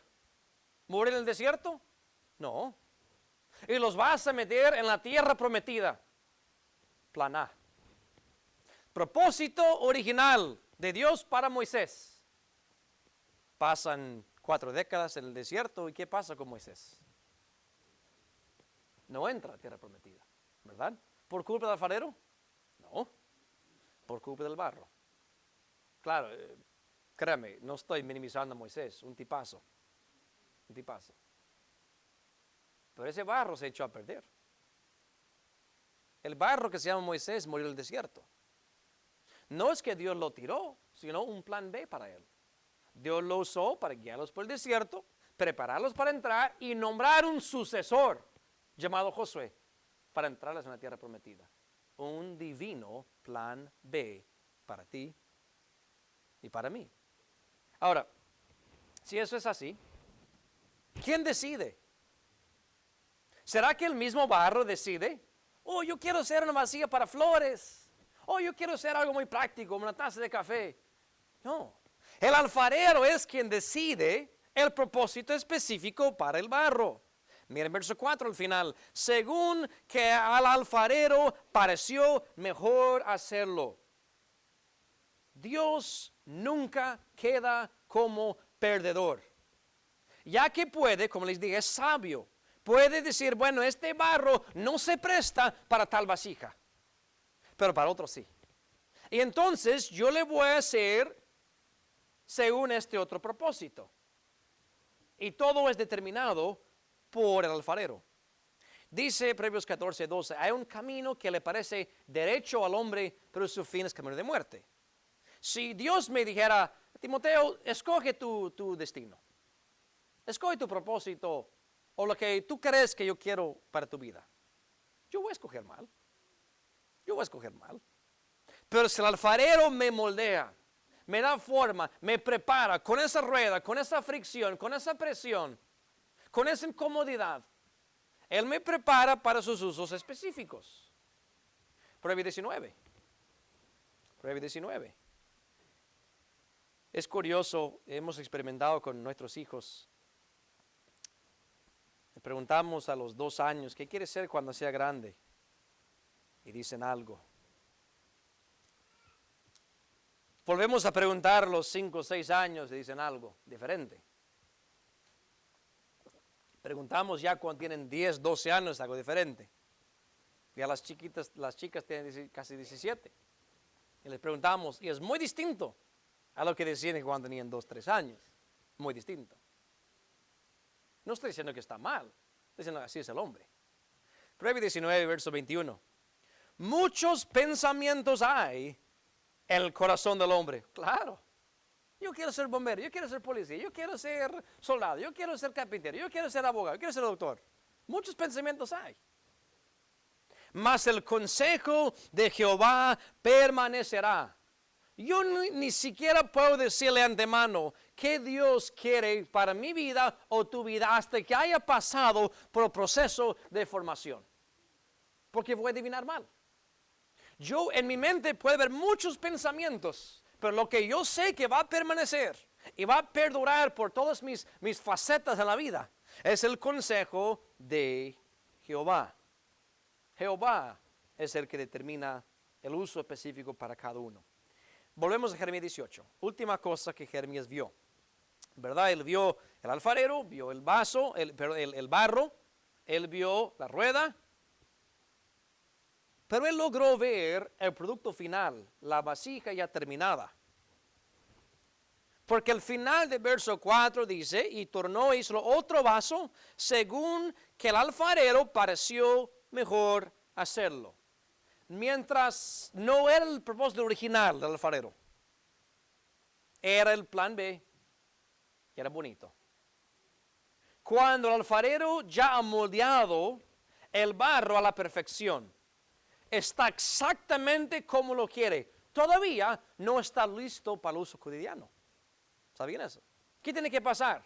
¿Morir en el desierto? No. Y los vas a meter en la tierra prometida. Plan A. Propósito original de Dios para Moisés. Pasan 4 décadas en el desierto, ¿y qué pasa con Moisés? No entra a la tierra prometida, ¿verdad? ¿Por culpa del alfarero? No, por culpa del barro. Claro, créame, no estoy minimizando a Moisés, un tipazo. Pero ese barro se echó a perder. El barro que se llama Moisés murió en el desierto. No es que Dios lo tiró, sino un plan B para él. Dios lo usó para guiarlos por el desierto, prepararlos para entrar y nombrar un sucesor llamado Josué para entrarles en la tierra prometida. Un divino plan B para ti y para mí. Ahora, si eso es así, ¿quién decide? ¿Será que el mismo barro decide? Oh, yo quiero hacer una vasija para flores. Oh, yo quiero hacer algo muy práctico, una taza de café. No. El alfarero es quien decide el propósito específico para el barro. Miren verso 4 al final. Según que al alfarero pareció mejor hacerlo. Dios nunca queda como perdedor. Ya que puede, como les dije, es sabio. Puede decir, bueno, este barro no se presta para tal vasija, pero para otro sí. Y entonces yo le voy a hacer según este otro propósito. Y todo es determinado por el alfarero. Dice Proverbios 14:12, hay un camino que le parece derecho al hombre, pero su fin es camino de muerte. Si Dios me dijera, Timoteo, escoge tu destino. Escoge tu propósito o lo que tú crees que yo quiero para tu vida. Yo voy a escoger mal. Pero si el alfarero me moldea, me da forma, me prepara con esa rueda, con esa fricción, con esa presión, con esa incomodidad, Él me prepara para sus usos específicos. Proverbios 19. Es curioso, hemos experimentado con nuestros hijos. Le preguntamos a los 2 años, ¿qué quiere ser cuando sea grande? Y dicen algo. Volvemos a preguntar a los 5 o 6 años y dicen algo diferente. Preguntamos ya cuando tienen 10, 12 años, algo diferente. Ya las chicas tienen casi 17. Y les preguntamos, y es muy distinto a lo que decían cuando tenían 2, 3 años. Muy distinto. No estoy diciendo que está mal, estoy diciendo que así es el hombre. Proverbios 19, verso 21. Muchos pensamientos hay en el corazón del hombre. Claro. Yo quiero ser bombero, yo quiero ser policía, yo quiero ser soldado, yo quiero ser carpintero, yo quiero ser abogado, yo quiero ser doctor. Muchos pensamientos hay. Mas el consejo de Jehová permanecerá. Yo ni siquiera puedo decirle antemano qué Dios quiere para mi vida o tu vida hasta que haya pasado por el proceso de formación. Porque voy a adivinar mal. Yo en mi mente puede haber muchos pensamientos, pero lo que yo sé que va a permanecer y va a perdurar por todas mis facetas de la vida es el consejo de Jehová. Jehová es el que determina el uso específico para cada uno. Volvemos a Jeremías 18. Última cosa que Jeremías vio. ¿Verdad? Él vio el alfarero, vio el vaso, el barro, Él vio la rueda, pero él logró ver el producto final, la vasija ya terminada. Porque el final del verso 4 dice, y tornó e hizo otro vaso, según que el alfarero pareció mejor hacerlo. Mientras no era el propósito original del alfarero, era el plan B, que era bonito. Cuando el alfarero ya ha moldeado el barro a la perfección, está exactamente como lo quiere, todavía no está listo para el uso cotidiano. ¿Sabían eso? ¿Qué tiene que pasar?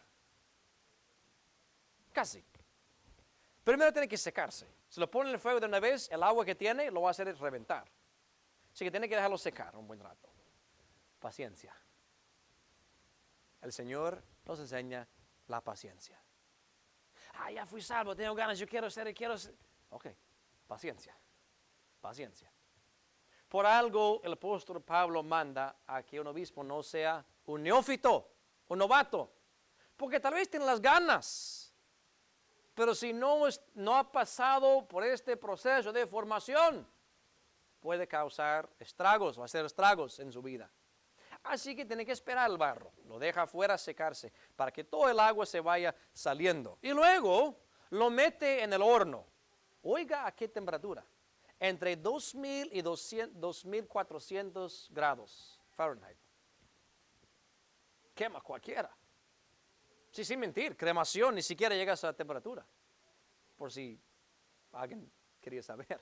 Casi. Primero tiene que secarse. Si lo pone en el fuego de una vez, el agua que tiene lo va a hacer es reventar. Así que tiene que dejarlo secar un buen rato. Paciencia. El Señor nos enseña la paciencia. Ya fui salvo, tengo ganas, yo quiero ser. Ok, paciencia. Paciencia. Por algo el apóstol Pablo manda a que un obispo no sea un neófito, un novato, porque tal vez tiene las ganas. Pero si no ha pasado por este proceso de formación, puede causar estragos o hacer estragos en su vida. Así que tiene que esperar el barro, lo deja afuera secarse para que todo el agua se vaya saliendo. Y luego lo mete en el horno. Oiga a qué temperatura. Entre 2000 y 2400 grados Fahrenheit. Quema cualquiera. Sí, sin mentir, cremación ni siquiera llega a esa temperatura. Por si alguien quería saber.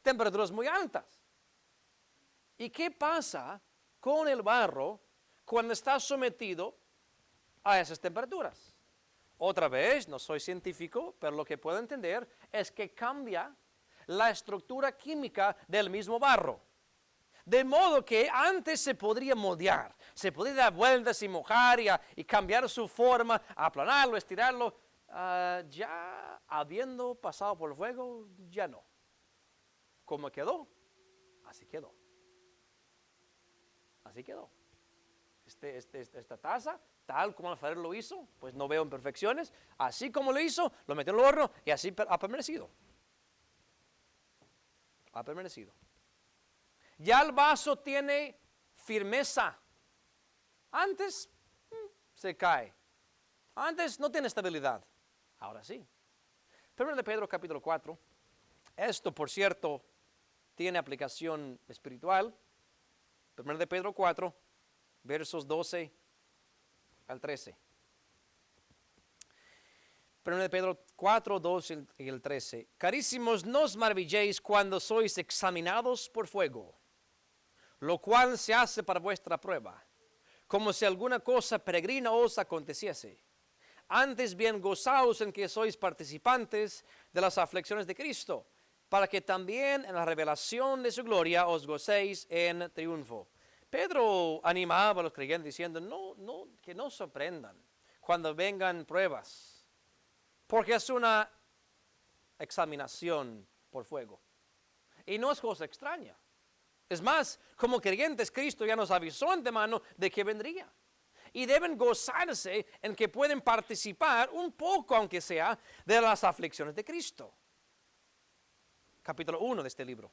Temperaturas muy altas. ¿Y qué pasa con el barro cuando está sometido a esas temperaturas? Otra vez, no soy científico, pero lo que puedo entender es que cambia la estructura química del mismo barro. De modo que antes se podría moldear, se podría dar vueltas y mojar y cambiar su forma, aplanarlo, estirarlo. Ya habiendo pasado por el fuego, ya no. ¿Cómo quedó? Así quedó. Así quedó. Esta taza, tal como el alfarero lo hizo, pues no veo imperfecciones. Así como lo hizo, lo metió en el horno y así ha permanecido. Ha permanecido. Ya el vaso tiene firmeza. Antes se cae. Antes no tiene estabilidad. Ahora sí. 1 de Pedro capítulo 4. Esto, por cierto, tiene aplicación espiritual. 1 de Pedro 4, versos 12 al 13. 1 de Pedro 4, 12 y el 13. Carísimos, no os maravilléis cuando sois examinados por fuego, lo cual se hace para vuestra prueba, como si alguna cosa peregrina os aconteciese. Antes bien gozaos en que sois participantes de las aflicciones de Cristo, para que también en la revelación de su gloria os gocéis en triunfo. Pedro animaba a los creyentes diciendo, que no sorprendan cuando vengan pruebas, porque es una examinación por fuego. Y no es cosa extraña. Es más, como creyentes, Cristo ya nos avisó antemano de que vendría. Y deben gozarse en que pueden participar un poco, aunque sea, de las aflicciones de Cristo. Capítulo 1 de este libro.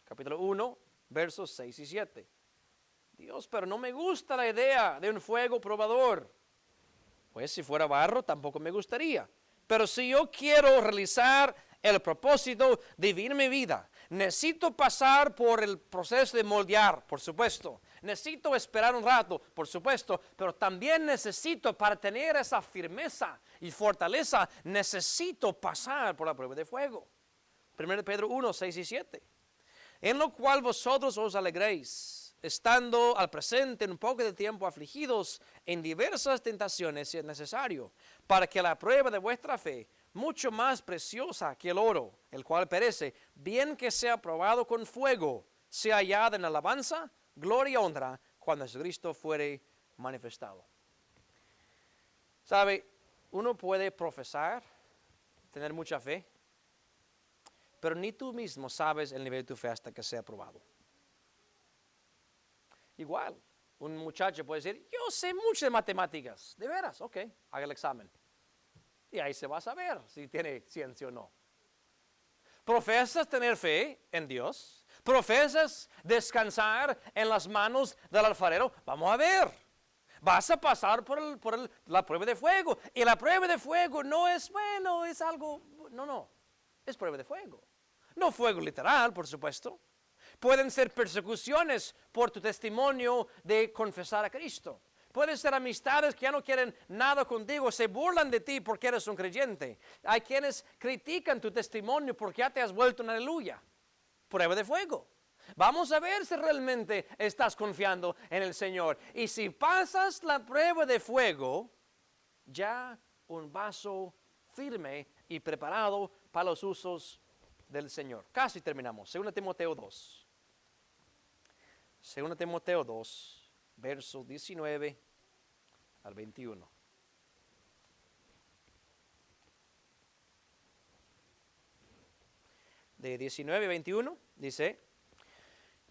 Capítulo 1, versos 6 y 7. Dios, pero no me gusta la idea de un fuego probador. Pues si fuera barro, tampoco me gustaría. Pero si yo quiero realizar el propósito de vivir mi vida, necesito pasar por el proceso de moldear, por supuesto. Necesito esperar un rato, por supuesto. Pero también necesito, para tener esa firmeza y fortaleza, necesito pasar por la prueba de fuego. 1 Pedro 1, 6 y 7. En lo cual vosotros os alegréis, estando al presente en un poco de tiempo afligidos en diversas tentaciones, si es necesario, para que la prueba de vuestra fe, mucho más preciosa que el oro, el cual perece, bien que sea probado con fuego, sea hallada en alabanza, gloria y honra, cuando Jesucristo fuere manifestado. ¿Sabe? Uno puede profesar, tener mucha fe, pero ni tú mismo sabes el nivel de tu fe hasta que sea probado. Igual, un muchacho puede decir, yo sé mucho de matemáticas. ¿De veras? Ok, haga el examen. Y ahí se va a saber si tiene ciencia o no. ¿Profesas tener fe en Dios? ¿Profesas descansar en las manos del alfarero? Vamos a ver. Vas a pasar por la prueba de fuego. Y la prueba de fuego no es, bueno, es algo, no. Es prueba de fuego. No fuego literal, por supuesto. Pueden ser persecuciones por tu testimonio de confesar a Cristo. Pueden ser amistades que ya no quieren nada contigo, se burlan de ti porque eres un creyente. Hay quienes critican tu testimonio porque ya te has vuelto un aleluya. Prueba de fuego. Vamos a ver si realmente estás confiando en el Señor. Y si pasas la prueba de fuego, ya un vaso firme y preparado para los usos del Señor. Casi terminamos. 2 Timoteo 2. 2 Timoteo 2, versos 19 al 21. De 19 a 21 dice: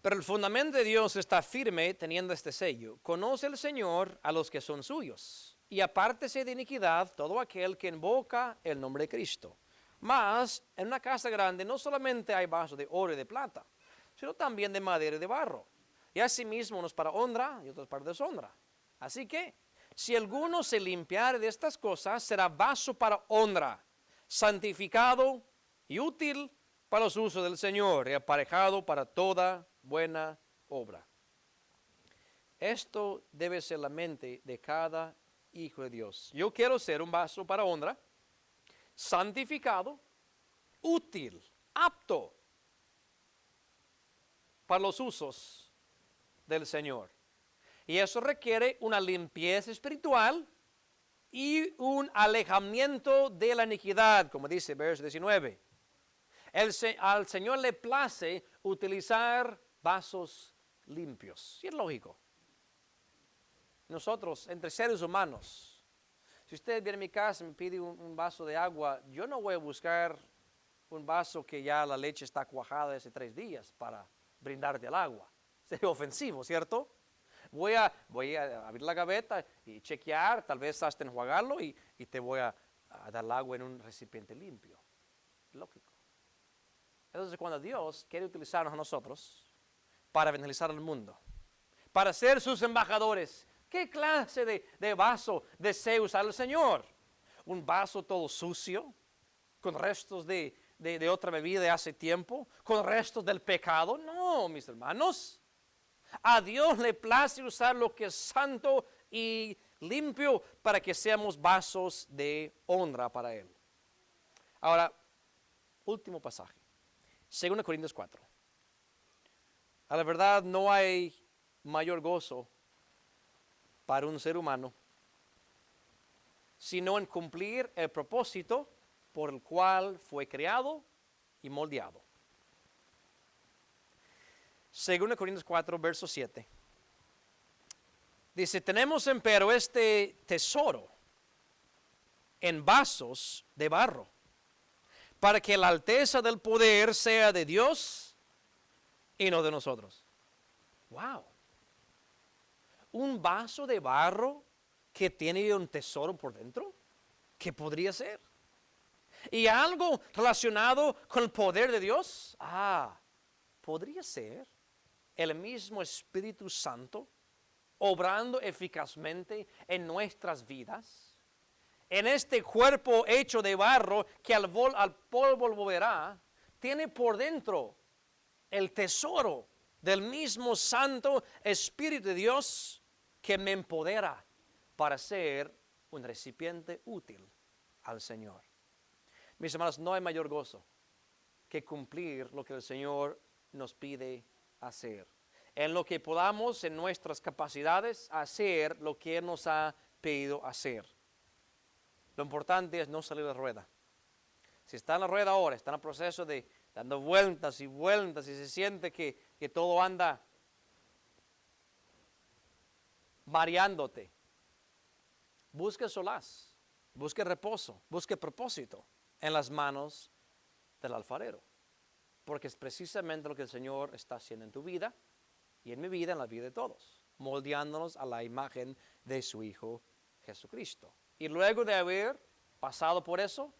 pero el fundamento de Dios está firme teniendo este sello. Conoce el Señor a los que son suyos, y apártese de iniquidad todo aquel que invoca el nombre de Cristo. Mas en una casa grande no solamente hay vasos de oro y de plata, sino también de madera y de barro, y asimismo unos para honra y otros para deshonra. Así que, si alguno se limpiare de estas cosas, será vaso para honra, santificado y útil para los usos del Señor, y aparejado para toda buena obra. Esto debe ser la mente de cada hijo de Dios. Yo quiero ser un vaso para honra, santificado, útil, apto para los usos del Señor. Y eso requiere una limpieza espiritual y un alejamiento de la iniquidad, como dice verso 19. Al Señor le place utilizar vasos limpios. Y es lógico. Nosotros, entre seres humanos, si usted viene a mi casa y me pide un vaso de agua, yo no voy a buscar un vaso que ya la leche está cuajada hace 3 días para brindarte el agua. Sería ofensivo, ¿cierto? Voy a abrir la gaveta y chequear, tal vez hasta enjuagarlo y te voy a dar el agua en un recipiente limpio. Lógico. Entonces, cuando Dios quiere utilizarnos a nosotros para evangelizar al mundo, para ser sus embajadores, ¿qué clase de vaso desea usar el Señor? ¿Un vaso todo sucio, con restos de otra bebida de hace tiempo, con restos del pecado? No, mis hermanos. A Dios le place usar lo que es santo y limpio para que seamos vasos de honra para Él. Ahora, último pasaje. 2 Corintios 4. A la verdad, no hay mayor gozo para un ser humano sino en cumplir el propósito por el cual fue creado y moldeado. 2 Corintios 4, verso 7. Dice: tenemos empero este tesoro en vasos de barro, para que la alteza del poder sea de Dios y no de nosotros. Wow. Un vaso de barro que tiene un tesoro por dentro. ¿Qué podría ser? Y algo relacionado con el poder de Dios. Podría ser el mismo Espíritu Santo obrando eficazmente en nuestras vidas. En este cuerpo hecho de barro que al polvo volverá, tiene por dentro el tesoro del mismo Santo Espíritu de Dios que me empodera para ser un recipiente útil al Señor. Mis hermanos, no hay mayor gozo que cumplir lo que el Señor nos pide hacer. En lo que podamos, en nuestras capacidades, hacer lo que Él nos ha pedido hacer. Lo importante es no salir de la rueda. Si está en la rueda ahora, está en el proceso de dando vueltas y vueltas y se siente que todo anda mareándote, busque solaz, busque reposo, busque propósito en las manos del alfarero. Porque es precisamente lo que el Señor está haciendo en tu vida y en mi vida, en la vida de todos, moldeándonos a la imagen de su Hijo Jesucristo. Y luego de haber pasado por eso,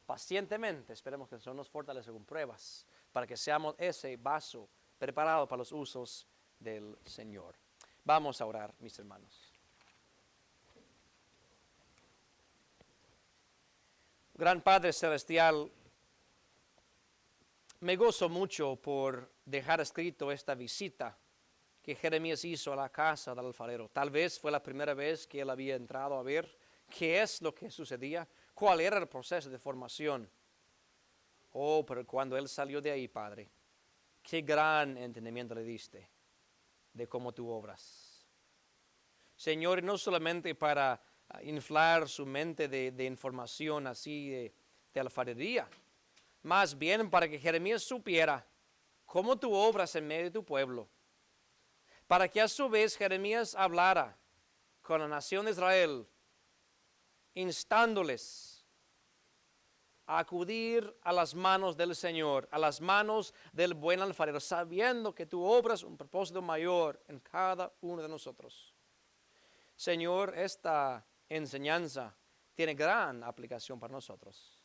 pacientemente esperemos que el Señor nos fortalezca con pruebas para que seamos ese vaso preparado para los usos del Señor. Vamos a orar, mis hermanos. Gran Padre Celestial, me gozo mucho por dejar escrito esta visita que Jeremías hizo a la casa del alfarero. Tal vez fue la primera vez que él había entrado a ver qué es lo que sucedía, cuál era el proceso de formación. Oh, pero cuando él salió de ahí, Padre, qué gran entendimiento le diste de cómo tú obras. Señor, no solamente para inflar su mente de información así de alfarería, más bien para que Jeremías supiera cómo tú obras en medio de tu pueblo, para que a su vez Jeremías hablara con la nación de Israel, instándoles a acudir a las manos del Señor, a las manos del buen alfarero, sabiendo que tú obras un propósito mayor en cada uno de nosotros. Señor, esta enseñanza tiene gran aplicación para nosotros.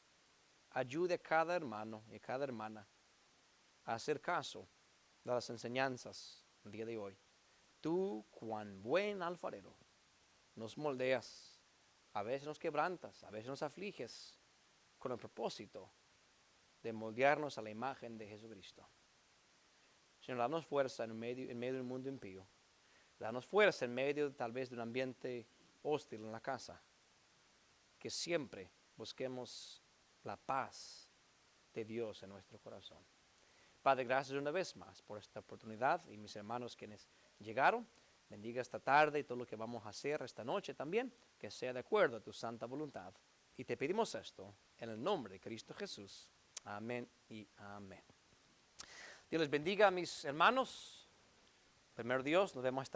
Ayude a cada hermano y a cada hermana a hacer caso de las enseñanzas el día de hoy. Tú, cuán buen alfarero, nos moldeas, a veces nos quebrantas, a veces nos afliges, con el propósito de moldearnos a la imagen de Jesucristo. Señor, danos fuerza en medio del mundo impío. Danos fuerza en medio tal vez de un ambiente hostil en la casa. Que siempre busquemos la paz de Dios en nuestro corazón. Padre, gracias una vez más por esta oportunidad y mis hermanos quienes llegaron. Bendiga esta tarde y todo lo que vamos a hacer esta noche también, que sea de acuerdo a tu santa voluntad. Y te pedimos esto en el nombre de Cristo Jesús. Amén y amén. Dios les bendiga, mis hermanos. Primero Dios, nos vemos esta